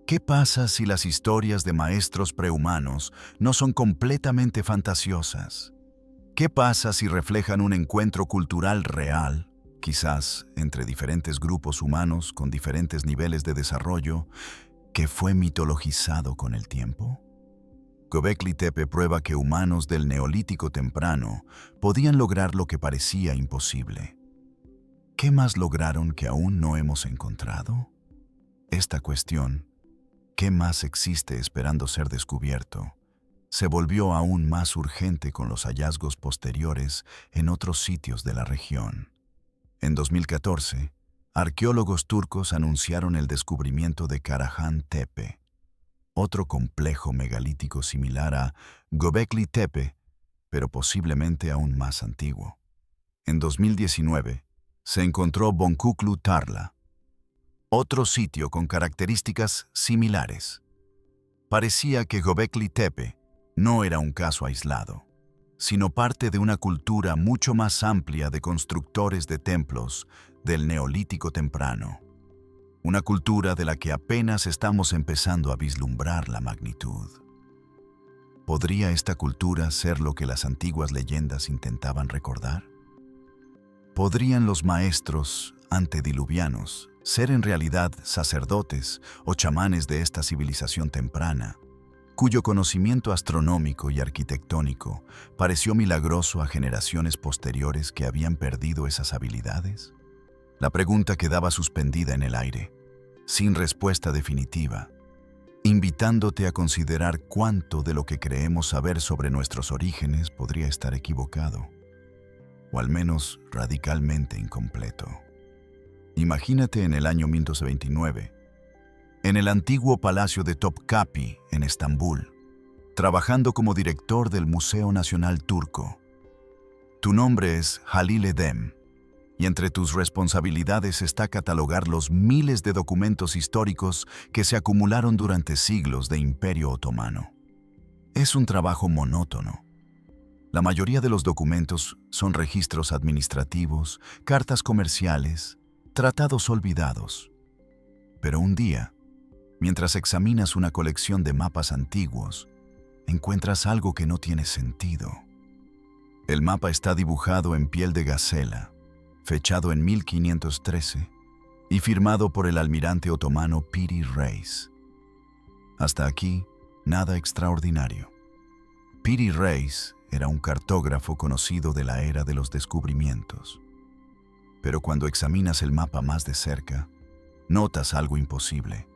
¿qué pasa si las historias de maestros prehumanos no son completamente fantasiosas? ¿Qué pasa si reflejan un encuentro cultural real, quizás entre diferentes grupos humanos con diferentes niveles de desarrollo, que fue mitologizado con el tiempo? Göbekli Tepe prueba que humanos del Neolítico temprano podían lograr lo que parecía imposible. ¿Qué más lograron que aún no hemos encontrado? Esta cuestión, ¿qué más existe esperando ser descubierto?, se volvió aún más urgente con los hallazgos posteriores en otros sitios de la región. En 2014, arqueólogos turcos anunciaron el descubrimiento de Karahan Tepe, otro complejo megalítico similar a Göbekli Tepe, pero posiblemente aún más antiguo. En 2019, se encontró Bonkuklu Tarla, otro sitio con características similares. Parecía que Göbekli Tepe no era un caso aislado, sino parte de una cultura mucho más amplia de constructores de templos del Neolítico temprano. Una cultura de la que apenas estamos empezando a vislumbrar la magnitud. ¿Podría esta cultura ser lo que las antiguas leyendas intentaban recordar? ¿Podrían los maestros antediluvianos ser en realidad sacerdotes o chamanes de esta civilización temprana, cuyo conocimiento astronómico y arquitectónico pareció milagroso a generaciones posteriores que habían perdido esas habilidades? La pregunta quedaba suspendida en el aire, sin respuesta definitiva, invitándote a considerar cuánto de lo que creemos saber sobre nuestros orígenes podría estar equivocado, o al menos radicalmente incompleto. Imagínate en el año 1529, en el antiguo palacio de Topkapi, en Estambul, trabajando como director del Museo Nacional Turco. Tu nombre es Halil Edem, y entre tus responsabilidades está catalogar los miles de documentos históricos que se acumularon durante siglos de Imperio Otomano. Es un trabajo monótono. La mayoría de los documentos son registros administrativos, cartas comerciales, tratados olvidados. Pero un día, mientras examinas una colección de mapas antiguos, encuentras algo que no tiene sentido. El mapa está dibujado en piel de gacela, fechado en 1513 y firmado por el almirante otomano Piri Reis. Hasta aquí, nada extraordinario. Piri Reis era un cartógrafo conocido de la era de los descubrimientos. Pero cuando examinas el mapa más de cerca, notas algo imposible.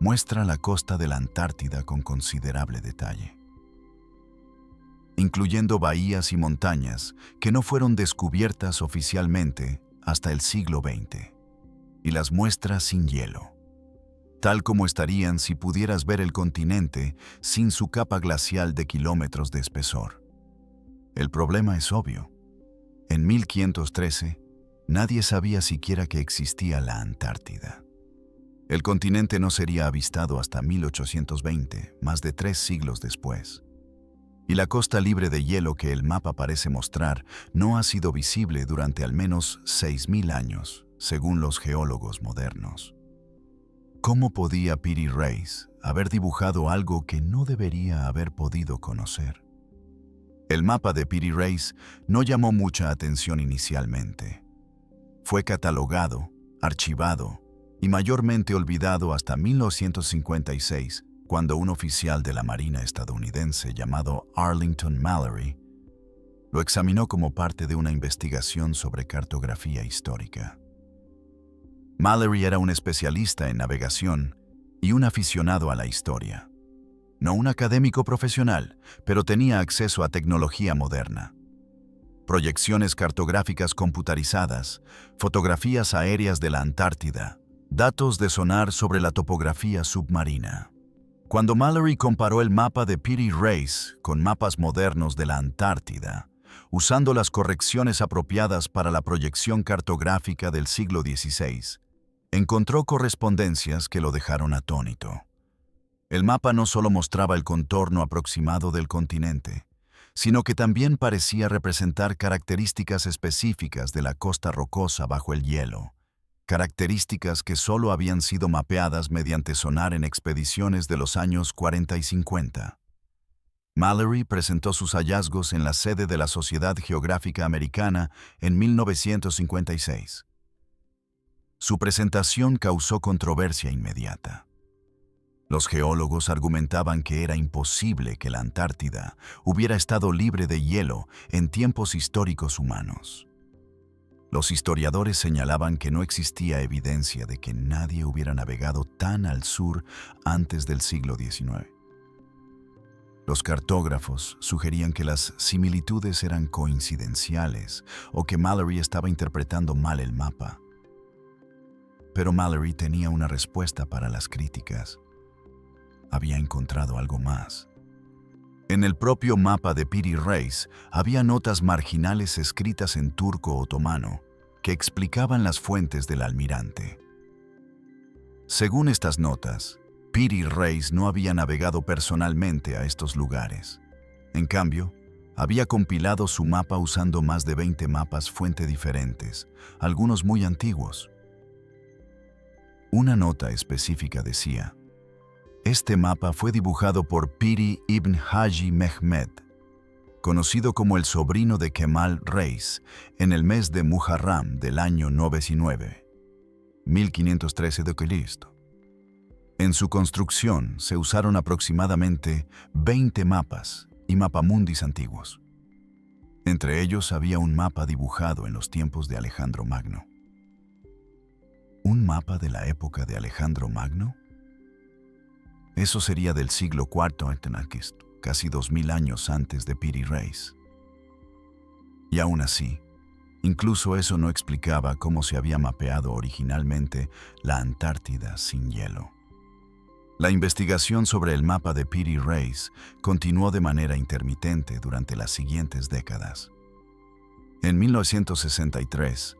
Muestra la costa de la Antártida con considerable detalle, incluyendo bahías y montañas que no fueron descubiertas oficialmente hasta el siglo XX, y las muestra sin hielo, tal como estarían si pudieras ver el continente sin su capa glacial de kilómetros de espesor. El problema es obvio. En 1513, nadie sabía siquiera que existía la Antártida. El continente no sería avistado hasta 1820, más de 3 siglos después. Y la costa libre de hielo que el mapa parece mostrar no ha sido visible durante al menos 6.000 años, según los geólogos modernos. ¿Cómo podía Piri Reis haber dibujado algo que no debería haber podido conocer? El mapa de Piri Reis no llamó mucha atención inicialmente. Fue catalogado, archivado y mayormente olvidado hasta 1956, cuando un oficial de la Marina estadounidense llamado Arlington Mallory lo examinó como parte de una investigación sobre cartografía histórica. Mallory era un especialista en navegación y un aficionado a la historia. No un académico profesional, pero tenía acceso a tecnología moderna. Proyecciones cartográficas computarizadas, fotografías aéreas de la Antártida, datos de sonar sobre la topografía submarina. Cuando Mallory comparó el mapa de Peary Race con mapas modernos de la Antártida, usando las correcciones apropiadas para la proyección cartográfica del siglo XVI, encontró correspondencias que lo dejaron atónito. El mapa no solo mostraba el contorno aproximado del continente, sino que también parecía representar características específicas de la costa rocosa bajo el hielo, características que solo habían sido mapeadas mediante sonar en expediciones de los años 40 y 50. Mallory presentó sus hallazgos en la sede de la Sociedad Geográfica Americana en 1956. Su presentación causó controversia inmediata. Los geólogos argumentaban que era imposible que la Antártida hubiera estado libre de hielo en tiempos históricos humanos. Los historiadores señalaban que no existía evidencia de que nadie hubiera navegado tan al sur antes del siglo XIX. Los cartógrafos sugerían que las similitudes eran coincidenciales o que Mallory estaba interpretando mal el mapa. Pero Mallory tenía una respuesta para las críticas. Había encontrado algo más. En el propio mapa de Peary Race había notas marginales escritas en turco otomano que explicaban las fuentes del almirante. Según estas notas, Peary Race no había navegado personalmente a estos lugares. En cambio, había compilado su mapa usando más de 20 mapas fuente diferentes, algunos muy antiguos. Una nota específica decía: este mapa fue dibujado por Piri ibn Haji Mehmed, conocido como el sobrino de Kemal Reis, en el mes de Muharram del año 99, 1513 d.C. En su construcción se usaron aproximadamente 20 mapas y mapamundis antiguos. Entre ellos había un mapa dibujado en los tiempos de Alejandro Magno. ¿Un mapa de la época de Alejandro Magno? Eso sería del siglo IV a.C., casi 2000 años antes de Peary Race. Y aún así, incluso eso no explicaba cómo se había mapeado originalmente la Antártida sin hielo. La investigación sobre el mapa de Peary Race continuó de manera intermitente durante las siguientes décadas. En 1963,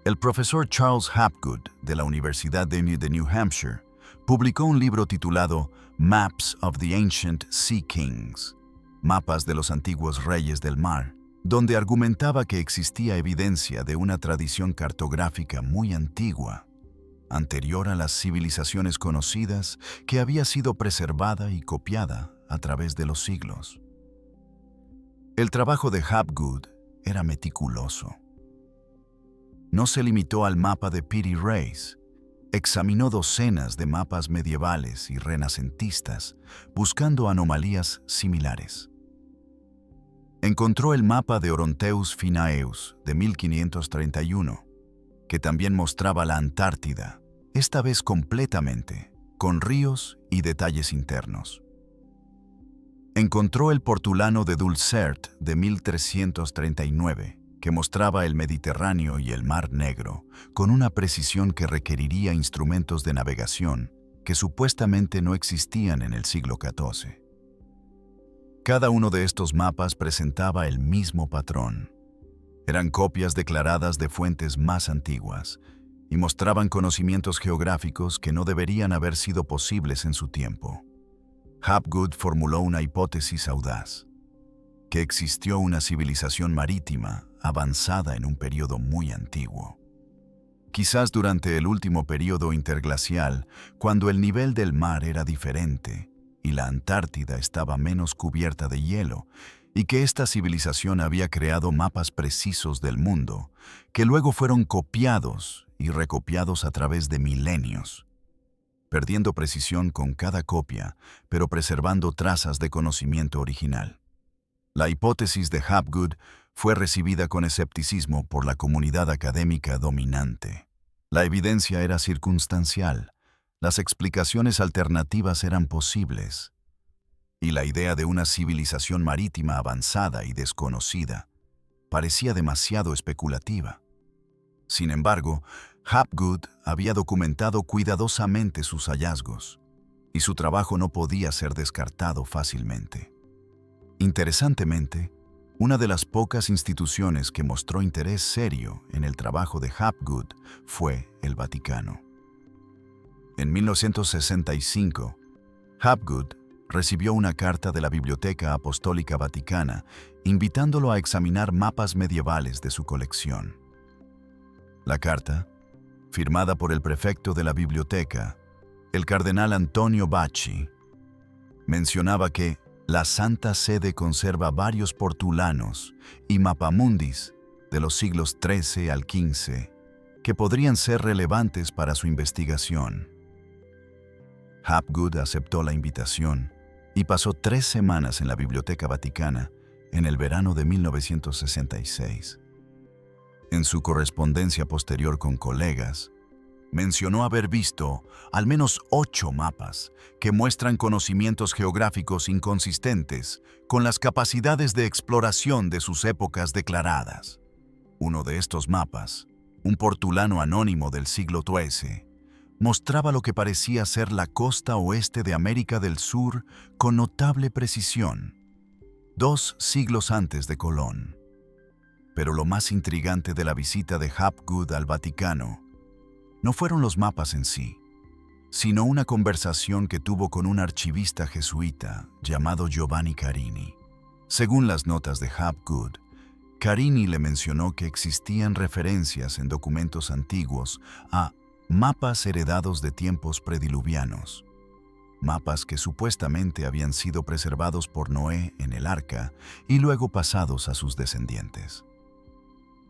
el profesor Charles Hapgood de la Universidad de New Hampshire publicó un libro titulado Maps of the Ancient Sea Kings, Mapas de los antiguos reyes del mar, donde argumentaba que existía evidencia de una tradición cartográfica muy antigua, anterior a las civilizaciones conocidas, que había sido preservada y copiada a través de los siglos. El trabajo de Hapgood era meticuloso. No se limitó al mapa de Peary Race. Examinó docenas de mapas medievales y renacentistas, buscando anomalías similares. Encontró el mapa de Oronteus Finaeus de 1531, que también mostraba la Antártida, esta vez completamente, con ríos y detalles internos. Encontró el Portulano de Dulcert de 1339, que mostraba el Mediterráneo y el Mar Negro con una precisión que requeriría instrumentos de navegación que supuestamente no existían en el siglo XIV. Cada uno de estos mapas presentaba el mismo patrón. Eran copias declaradas de fuentes más antiguas y mostraban conocimientos geográficos que no deberían haber sido posibles en su tiempo. Hapgood formuló una hipótesis audaz: que existió una civilización marítima avanzada en un periodo muy antiguo. Quizás durante el último periodo interglacial, cuando el nivel del mar era diferente y la Antártida estaba menos cubierta de hielo, y que esta civilización había creado mapas precisos del mundo, que luego fueron copiados y recopiados a través de milenios, perdiendo precisión con cada copia, pero preservando trazas de conocimiento original. La hipótesis de Hapgood fue recibida con escepticismo por la comunidad académica dominante. La evidencia era circunstancial, las explicaciones alternativas eran posibles, y la idea de una civilización marítima avanzada y desconocida parecía demasiado especulativa. Sin embargo, Hapgood había documentado cuidadosamente sus hallazgos, y su trabajo no podía ser descartado fácilmente. Interesantemente, una de las pocas instituciones que mostró interés serio en el trabajo de Hapgood fue el Vaticano. En 1965, Hapgood recibió una carta de la Biblioteca Apostólica Vaticana invitándolo a examinar mapas medievales de su colección. La carta, firmada por el prefecto de la biblioteca, el cardenal Antonio Bacci, mencionaba que la Santa Sede conserva varios portulanos y mapamundis de los siglos XIII al XV que podrían ser relevantes para su investigación. Hapgood aceptó la invitación y pasó 3 semanas en la Biblioteca Vaticana en el verano de 1966. En su correspondencia posterior con colegas, mencionó haber visto al menos 8 mapas que muestran conocimientos geográficos inconsistentes con las capacidades de exploración de sus épocas declaradas. Uno de estos mapas, un portulano anónimo del siglo XIII, mostraba lo que parecía ser la costa oeste de América del Sur con notable precisión, 2 siglos antes de Colón. Pero lo más intrigante de la visita de Hapgood al Vaticano no fueron los mapas en sí, sino una conversación que tuvo con un archivista jesuita llamado Giovanni Carini. Según las notas de Hapgood, Carini le mencionó que existían referencias en documentos antiguos a mapas heredados de tiempos prediluvianos, mapas que supuestamente habían sido preservados por Noé en el arca y luego pasados a sus descendientes.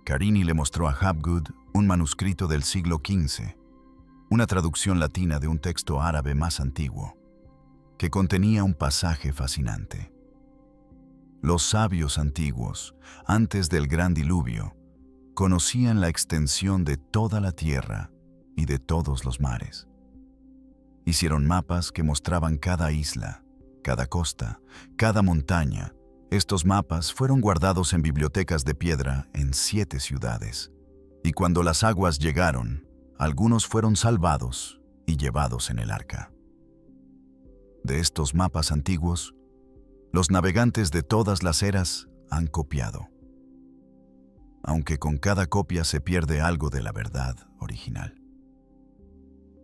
Carini le mostró a Hapgood un manuscrito del siglo XV, una traducción latina de un texto árabe más antiguo, que contenía un pasaje fascinante. Los sabios antiguos, antes del gran diluvio, conocían la extensión de toda la tierra y de todos los mares. Hicieron mapas que mostraban cada isla, cada costa, cada montaña. Estos mapas fueron guardados en bibliotecas de piedra en 7 ciudades. Y cuando las aguas llegaron, algunos fueron salvados y llevados en el arca. De estos mapas antiguos, los navegantes de todas las eras han copiado, aunque con cada copia se pierde algo de la verdad original.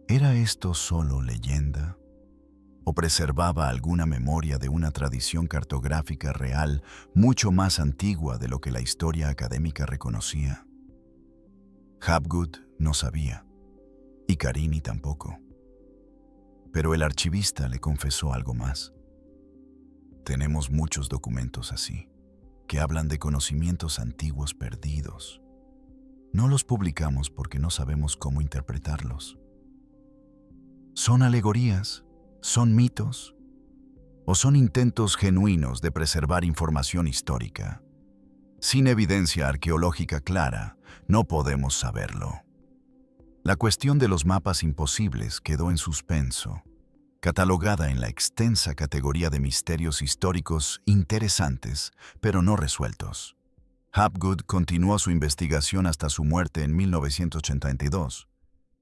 ¿Era esto solo leyenda? ¿O preservaba alguna memoria de una tradición cartográfica real mucho más antigua de lo que la historia académica reconocía? Hapgood no sabía, y Carini tampoco. Pero el archivista le confesó algo más. Tenemos muchos documentos así, que hablan de conocimientos antiguos perdidos. No los publicamos porque no sabemos cómo interpretarlos. ¿Son alegorías? ¿Son mitos? ¿O son intentos genuinos de preservar información histórica? Sin evidencia arqueológica clara, no podemos saberlo. La cuestión de los mapas imposibles quedó en suspenso, catalogada en la extensa categoría de misterios históricos interesantes, pero no resueltos. Hapgood continuó su investigación hasta su muerte en 1982.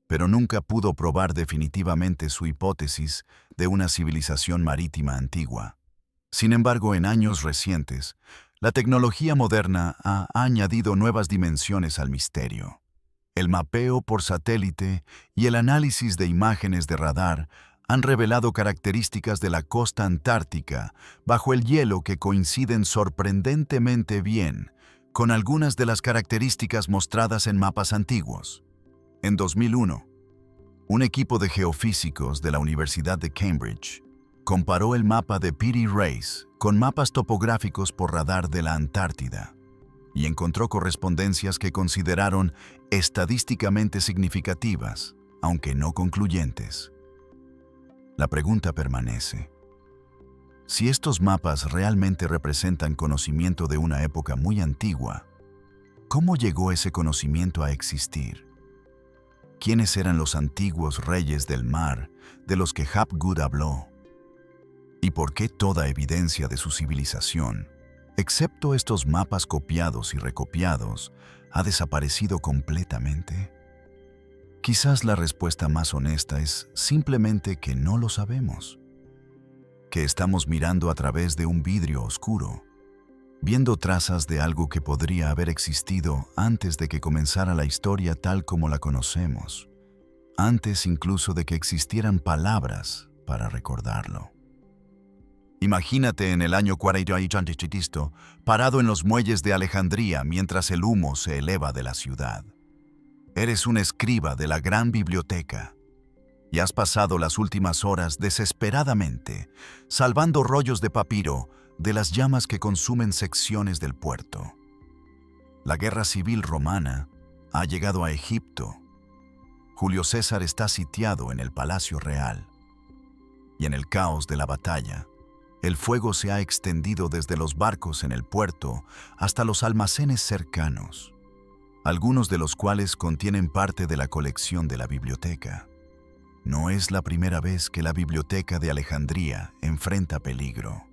Pero nunca pudo probar definitivamente su hipótesis de una civilización marítima antigua. Sin embargo, en años recientes, la tecnología moderna ha añadido nuevas dimensiones al misterio. El mapeo por satélite y el análisis de imágenes de radar han revelado características de la costa antártica bajo el hielo que coinciden sorprendentemente bien con algunas de las características mostradas en mapas antiguos. En 2001, un equipo de geofísicos de la Universidad de Cambridge Comparó el mapa de Peary Race con mapas topográficos por radar de la Antártida y encontró correspondencias que consideraron estadísticamente significativas, aunque no concluyentes. La pregunta permanece: si estos mapas realmente representan conocimiento de una época muy antigua, ¿cómo llegó ese conocimiento a existir? ¿Quiénes eran los antiguos reyes del mar de los que Hapgood habló? ¿Y por qué toda evidencia de su civilización, excepto estos mapas copiados y recopiados, ha desaparecido completamente? Quizás la respuesta más honesta es simplemente que no lo sabemos, que estamos mirando a través de un vidrio oscuro, viendo trazas de algo que podría haber existido antes de que comenzara la historia tal como la conocemos, antes incluso de que existieran palabras para recordarlo. Imagínate en el año 40 a.C., parado en los muelles de Alejandría mientras el humo se eleva de la ciudad. Eres un escriba de la gran biblioteca y has pasado las últimas horas desesperadamente salvando rollos de papiro de las llamas que consumen secciones del puerto. La guerra civil romana ha llegado a Egipto. Julio César está sitiado en el Palacio Real. Y en el caos de la batalla, el fuego se ha extendido desde los barcos en el puerto hasta los almacenes cercanos, algunos de los cuales contienen parte de la colección de la biblioteca. No es la primera vez que la biblioteca de Alejandría enfrenta peligro.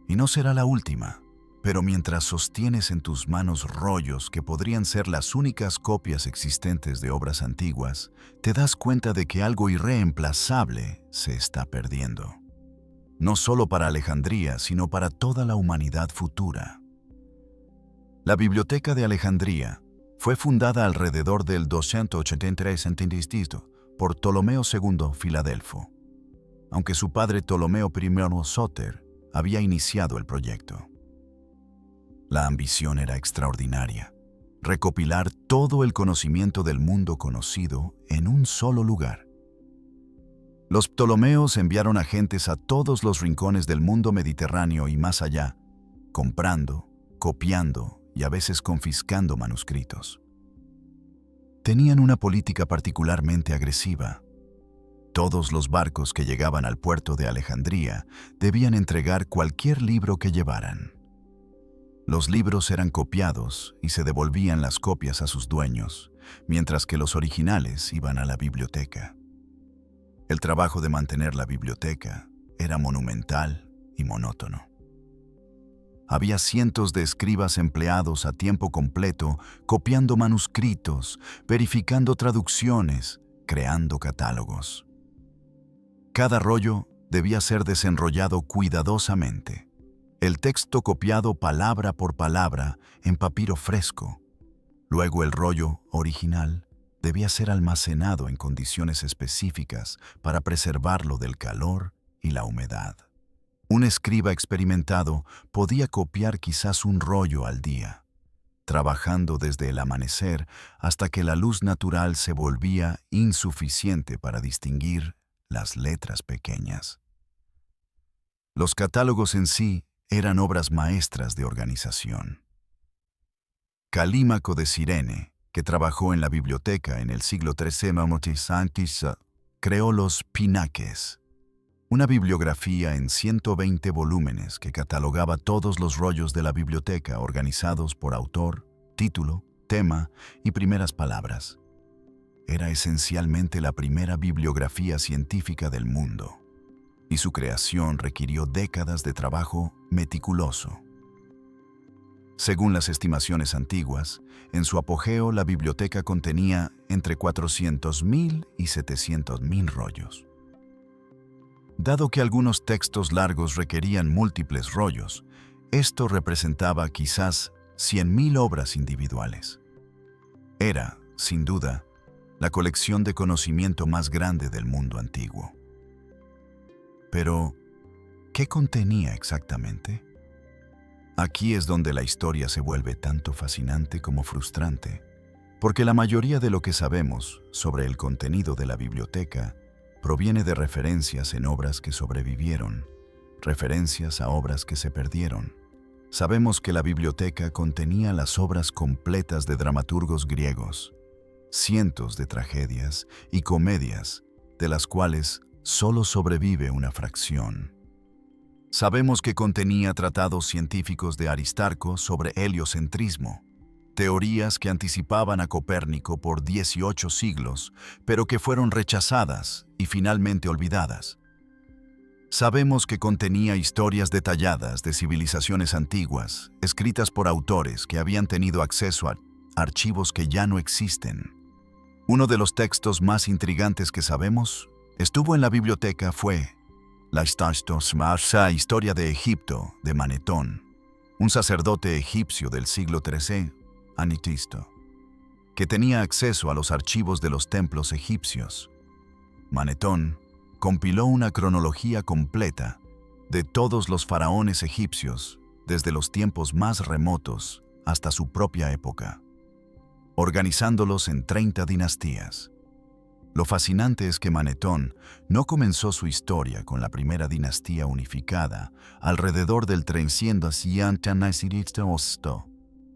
Y no será la última, pero mientras sostienes en tus manos rollos que podrían ser las únicas copias existentes de obras antiguas, te das cuenta de que algo irreemplazable se está perdiendo. No solo para Alejandría, sino para toda la humanidad futura. La Biblioteca de Alejandría fue fundada alrededor del 283 a.C. por Ptolomeo II Filadelfo, aunque su padre Ptolomeo I Sóter había iniciado el proyecto. La ambición era extraordinaria: recopilar todo el conocimiento del mundo conocido en un solo lugar. Los Ptolomeos enviaron agentes a todos los rincones del mundo mediterráneo y más allá, comprando, copiando y a veces confiscando manuscritos. Tenían una política particularmente agresiva. Todos los barcos que llegaban al puerto de Alejandría debían entregar cualquier libro que llevaran. Los libros eran copiados y se devolvían las copias a sus dueños, mientras que los originales iban a la biblioteca. El trabajo de mantener la biblioteca era monumental y monótono. Había cientos de escribas empleados a tiempo completo copiando manuscritos, verificando traducciones, creando catálogos. Cada rollo debía ser desenrollado cuidadosamente. El texto copiado palabra por palabra en papiro fresco. Luego el rollo original debía ser almacenado en condiciones específicas para preservarlo del calor y la humedad. Un escriba experimentado podía copiar quizás un rollo al día, trabajando desde el amanecer hasta que la luz natural se volvía insuficiente para distinguir las letras pequeñas. Los catálogos en sí eran obras maestras de organización. Calímaco de Cirene, que trabajó en la biblioteca en el siglo XIII, creó los pinaques, una bibliografía en 120 volúmenes que catalogaba todos los rollos de la biblioteca organizados por autor, título, tema y primeras palabras. Era esencialmente la primera bibliografía científica del mundo, y su creación requirió décadas de trabajo meticuloso. Según las estimaciones antiguas, en su apogeo la biblioteca contenía entre 400.000 y 700.000 rollos. Dado que algunos textos largos requerían múltiples rollos, esto representaba quizás 100.000 obras individuales. Era, sin duda, la colección de conocimiento más grande del mundo antiguo. Pero, ¿qué contenía exactamente? Aquí es donde la historia se vuelve tanto fascinante como frustrante, porque la mayoría de lo que sabemos sobre el contenido de la biblioteca proviene de referencias en obras que sobrevivieron, referencias a obras que se perdieron. Sabemos que la biblioteca contenía las obras completas de dramaturgos griegos, cientos de tragedias y comedias, de las cuales solo sobrevive una fracción. Sabemos que contenía tratados científicos de Aristarco sobre heliocentrismo, teorías que anticipaban a Copérnico por 18 siglos, pero que fueron rechazadas y finalmente olvidadas. Sabemos que contenía historias detalladas de civilizaciones antiguas, escritas por autores que habían tenido acceso a archivos que ya no existen. Uno de los textos más intrigantes que sabemos estuvo en la biblioteca fue la Historia de Egipto de Manetón, un sacerdote egipcio del siglo XIII, Anitisto, que tenía acceso a los archivos de los templos egipcios. Manetón compiló una cronología completa de todos los faraones egipcios desde los tiempos más remotos hasta su propia época, organizándolos en 30 dinastías. Lo fascinante es que Manetón no comenzó su historia con la primera dinastía unificada alrededor del 300,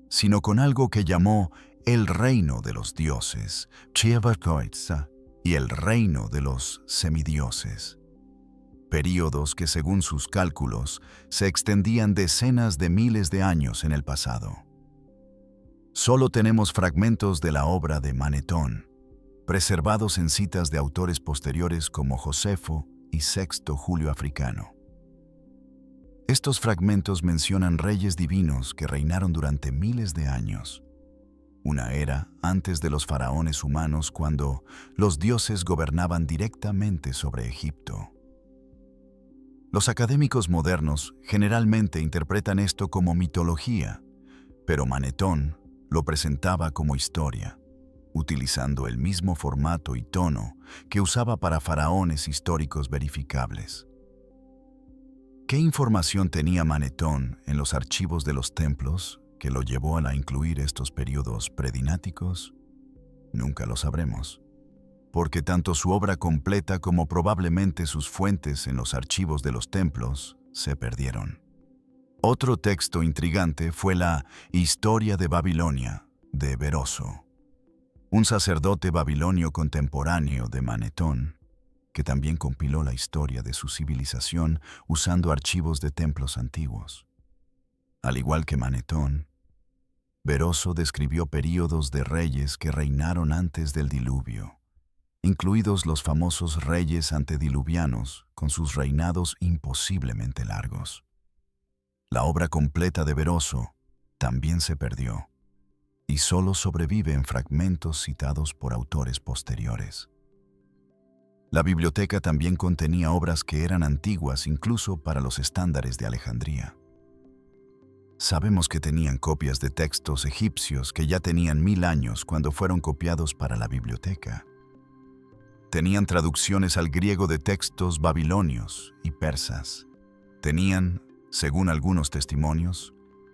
sino con algo que llamó el reino de los dioses, y el reino de los semidioses. Períodos que, según sus cálculos, se extendían decenas de miles de años en el pasado. Solo tenemos fragmentos de la obra de Manetón, preservados en citas de autores posteriores como Josefo y Sexto Julio Africano. Estos fragmentos mencionan reyes divinos que reinaron durante miles de años, una era antes de los faraones humanos cuando los dioses gobernaban directamente sobre Egipto. Los académicos modernos generalmente interpretan esto como mitología, pero Manetón lo presentaba como historia, utilizando el mismo formato y tono que usaba para faraones históricos verificables. ¿Qué información tenía Manetón en los archivos de los templos que lo llevó a incluir estos periodos predináticos? Nunca lo sabremos, porque tanto su obra completa como probablemente sus fuentes en los archivos de los templos se perdieron. Otro texto intrigante fue la Historia de Babilonia de Beroso, un sacerdote babilonio contemporáneo de Manetón, que también compiló la historia de su civilización usando archivos de templos antiguos. Al igual que Manetón, Beroso describió períodos de reyes que reinaron antes del diluvio, incluidos los famosos reyes antediluvianos con sus reinados imposiblemente largos. La obra completa de Beroso también se perdió y solo sobrevive en fragmentos citados por autores posteriores. La biblioteca también contenía obras que eran antiguas incluso para los estándares de Alejandría. Sabemos que tenían copias de textos egipcios que ya tenían 1000 años cuando fueron copiados para la biblioteca. Tenían traducciones al griego de textos babilonios y persas. Tenían, según algunos testimonios,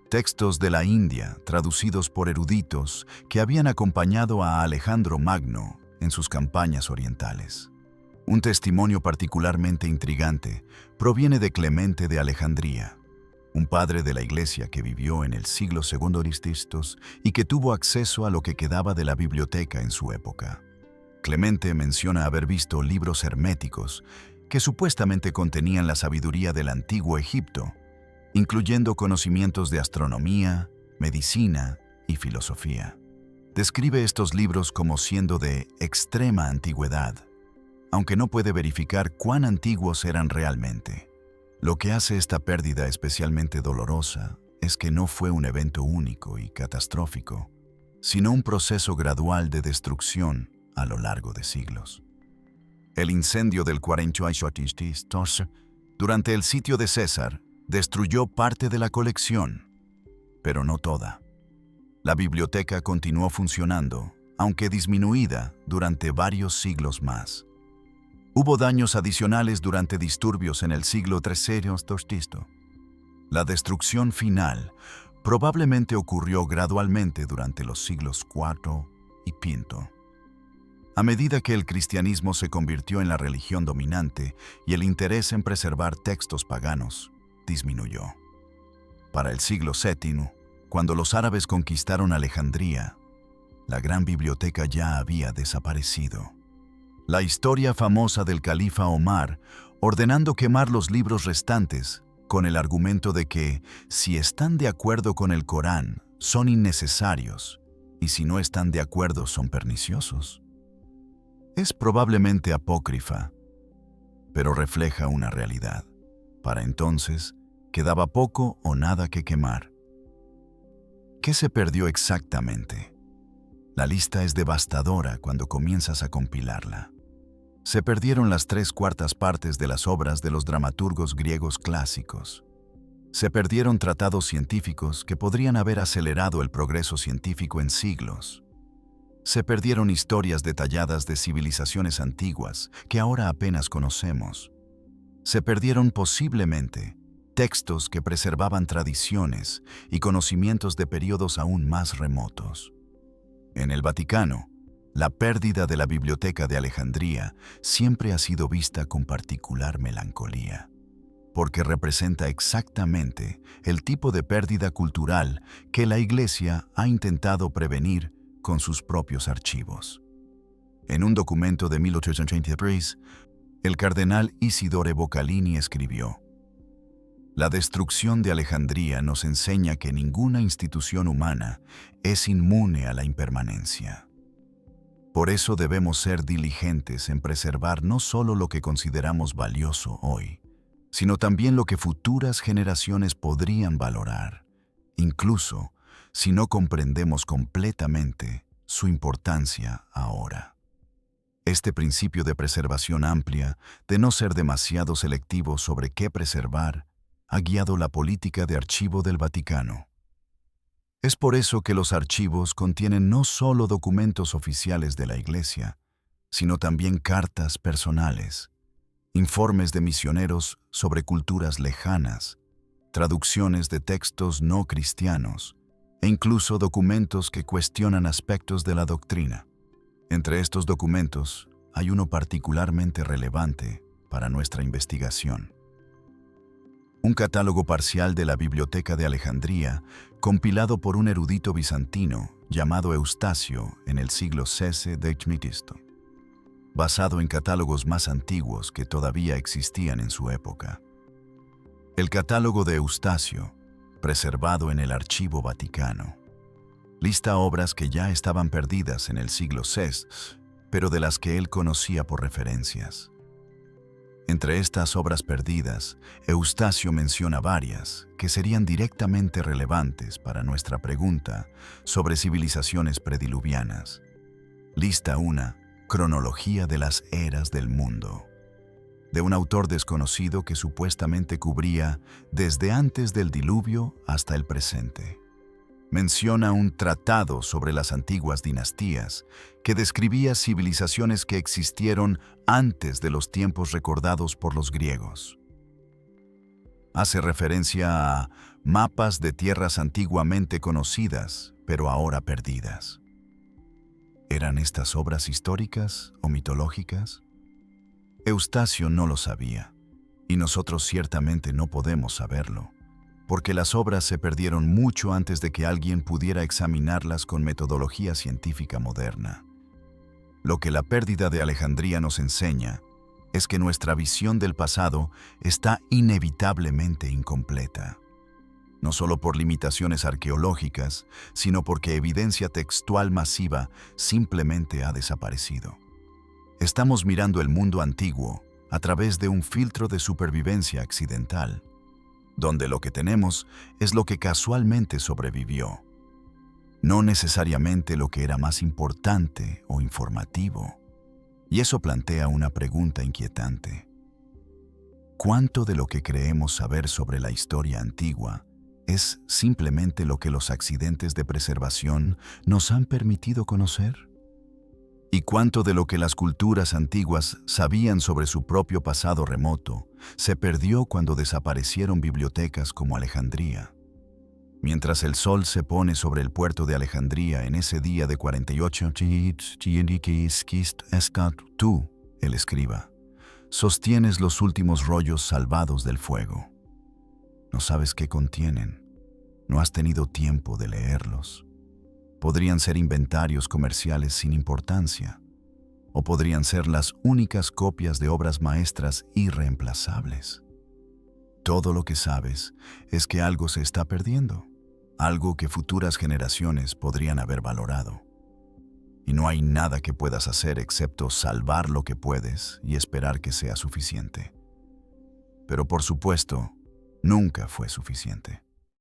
textos de la India traducidos por eruditos que habían acompañado a Alejandro Magno en sus campañas orientales. Un testimonio particularmente intrigante proviene de Clemente de Alejandría, un padre de la Iglesia que vivió en el siglo II a.C. y que tuvo acceso a lo que quedaba de la biblioteca en su época. Clemente menciona haber visto libros herméticos que supuestamente contenían la sabiduría del antiguo Egipto, incluyendo conocimientos de astronomía, medicina y filosofía. Describe estos libros como siendo de extrema antigüedad, aunque no puede verificar cuán antiguos eran realmente. Lo que hace esta pérdida especialmente dolorosa es que no fue un evento único y catastrófico, sino un proceso gradual de destrucción a lo largo de siglos. El incendio del 48 durante el sitio de César destruyó parte de la colección, pero no toda. La biblioteca continuó funcionando, aunque disminuida durante varios siglos más. Hubo daños adicionales durante disturbios en el siglo III. La destrucción final probablemente ocurrió gradualmente durante los siglos IV y V. A medida que el cristianismo se convirtió en la religión dominante y el interés en preservar textos paganos disminuyó. Para el siglo VII, cuando los árabes conquistaron Alejandría, la gran biblioteca ya había desaparecido. La historia famosa del califa Omar ordenando quemar los libros restantes con el argumento de que, si están de acuerdo con el Corán, son innecesarios, y si no están de acuerdo son perniciosos. Es probablemente apócrifa, pero refleja una realidad. Para entonces, quedaba poco o nada que quemar. ¿Qué se perdió exactamente? La lista es devastadora cuando comienzas a compilarla. Se perdieron las 3/4 partes de las obras de los dramaturgos griegos clásicos. Se perdieron tratados científicos que podrían haber acelerado el progreso científico en siglos. Se perdieron historias detalladas de civilizaciones antiguas que ahora apenas conocemos. Se perdieron posiblemente textos que preservaban tradiciones y conocimientos de periodos aún más remotos. En el Vaticano, la pérdida de la Biblioteca de Alejandría siempre ha sido vista con particular melancolía, porque representa exactamente el tipo de pérdida cultural que la Iglesia ha intentado prevenir con sus propios archivos. En un documento de 1883, el cardenal Isidore Boccalini escribió: «La destrucción de Alejandría nos enseña que ninguna institución humana es inmune a la impermanencia. Por eso debemos ser diligentes en preservar no solo lo que consideramos valioso hoy, sino también lo que futuras generaciones podrían valorar, incluso si no comprendemos completamente su importancia ahora». Este principio de preservación amplia, de no ser demasiado selectivo sobre qué preservar, ha guiado la política de archivo del Vaticano. Es por eso que los archivos contienen no solo documentos oficiales de la Iglesia, sino también cartas personales, informes de misioneros sobre culturas lejanas, traducciones de textos no cristianos e incluso documentos que cuestionan aspectos de la doctrina. Entre estos documentos hay uno particularmente relevante para nuestra investigación. Un catálogo parcial de la Biblioteca de Alejandría, compilado por un erudito bizantino llamado Eustacio en el siglo XVI d.C., basado en catálogos más antiguos que todavía existían en su época. El catálogo de Eustacio, preservado en el Archivo Vaticano, lista obras que ya estaban perdidas en el siglo VI, pero de las que él conocía por referencias. Entre estas obras perdidas, Eustacio menciona varias que serían directamente relevantes para nuestra pregunta sobre civilizaciones prediluvianas. Lista una Cronología de las eras del mundo, de un autor desconocido que supuestamente cubría desde antes del diluvio hasta el presente. Menciona un tratado sobre las antiguas dinastías que describía civilizaciones que existieron antes de los tiempos recordados por los griegos. Hace referencia a mapas de tierras antiguamente conocidas, pero ahora perdidas. ¿Eran estas obras históricas o mitológicas? Eustacio no lo sabía, y nosotros ciertamente no podemos saberlo, porque las obras se perdieron mucho antes de que alguien pudiera examinarlas con metodología científica moderna. Lo que la pérdida de Alejandría nos enseña es que nuestra visión del pasado está inevitablemente incompleta, no solo por limitaciones arqueológicas, sino porque evidencia textual masiva simplemente ha desaparecido. Estamos mirando el mundo antiguo a través de un filtro de supervivencia accidental, donde lo que tenemos es lo que casualmente sobrevivió, no necesariamente lo que era más importante o informativo. Y eso plantea una pregunta inquietante. ¿Cuánto de lo que creemos saber sobre la historia antigua es simplemente lo que los accidentes de preservación nos han permitido conocer? ¿Y cuánto de lo que las culturas antiguas sabían sobre su propio pasado remoto se perdió cuando desaparecieron bibliotecas como Alejandría? Mientras el sol se pone sobre el puerto de Alejandría en ese día de 48, tú, el escriba, sostienes los últimos rollos salvados del fuego. No sabes qué contienen, no has tenido tiempo de leerlos. Podrían ser inventarios comerciales sin importancia, o podrían ser las únicas copias de obras maestras irreemplazables. Todo lo que sabes es que algo se está perdiendo, algo que futuras generaciones podrían haber valorado. Y no hay nada que puedas hacer excepto salvar lo que puedes y esperar que sea suficiente. Pero por supuesto, nunca fue suficiente.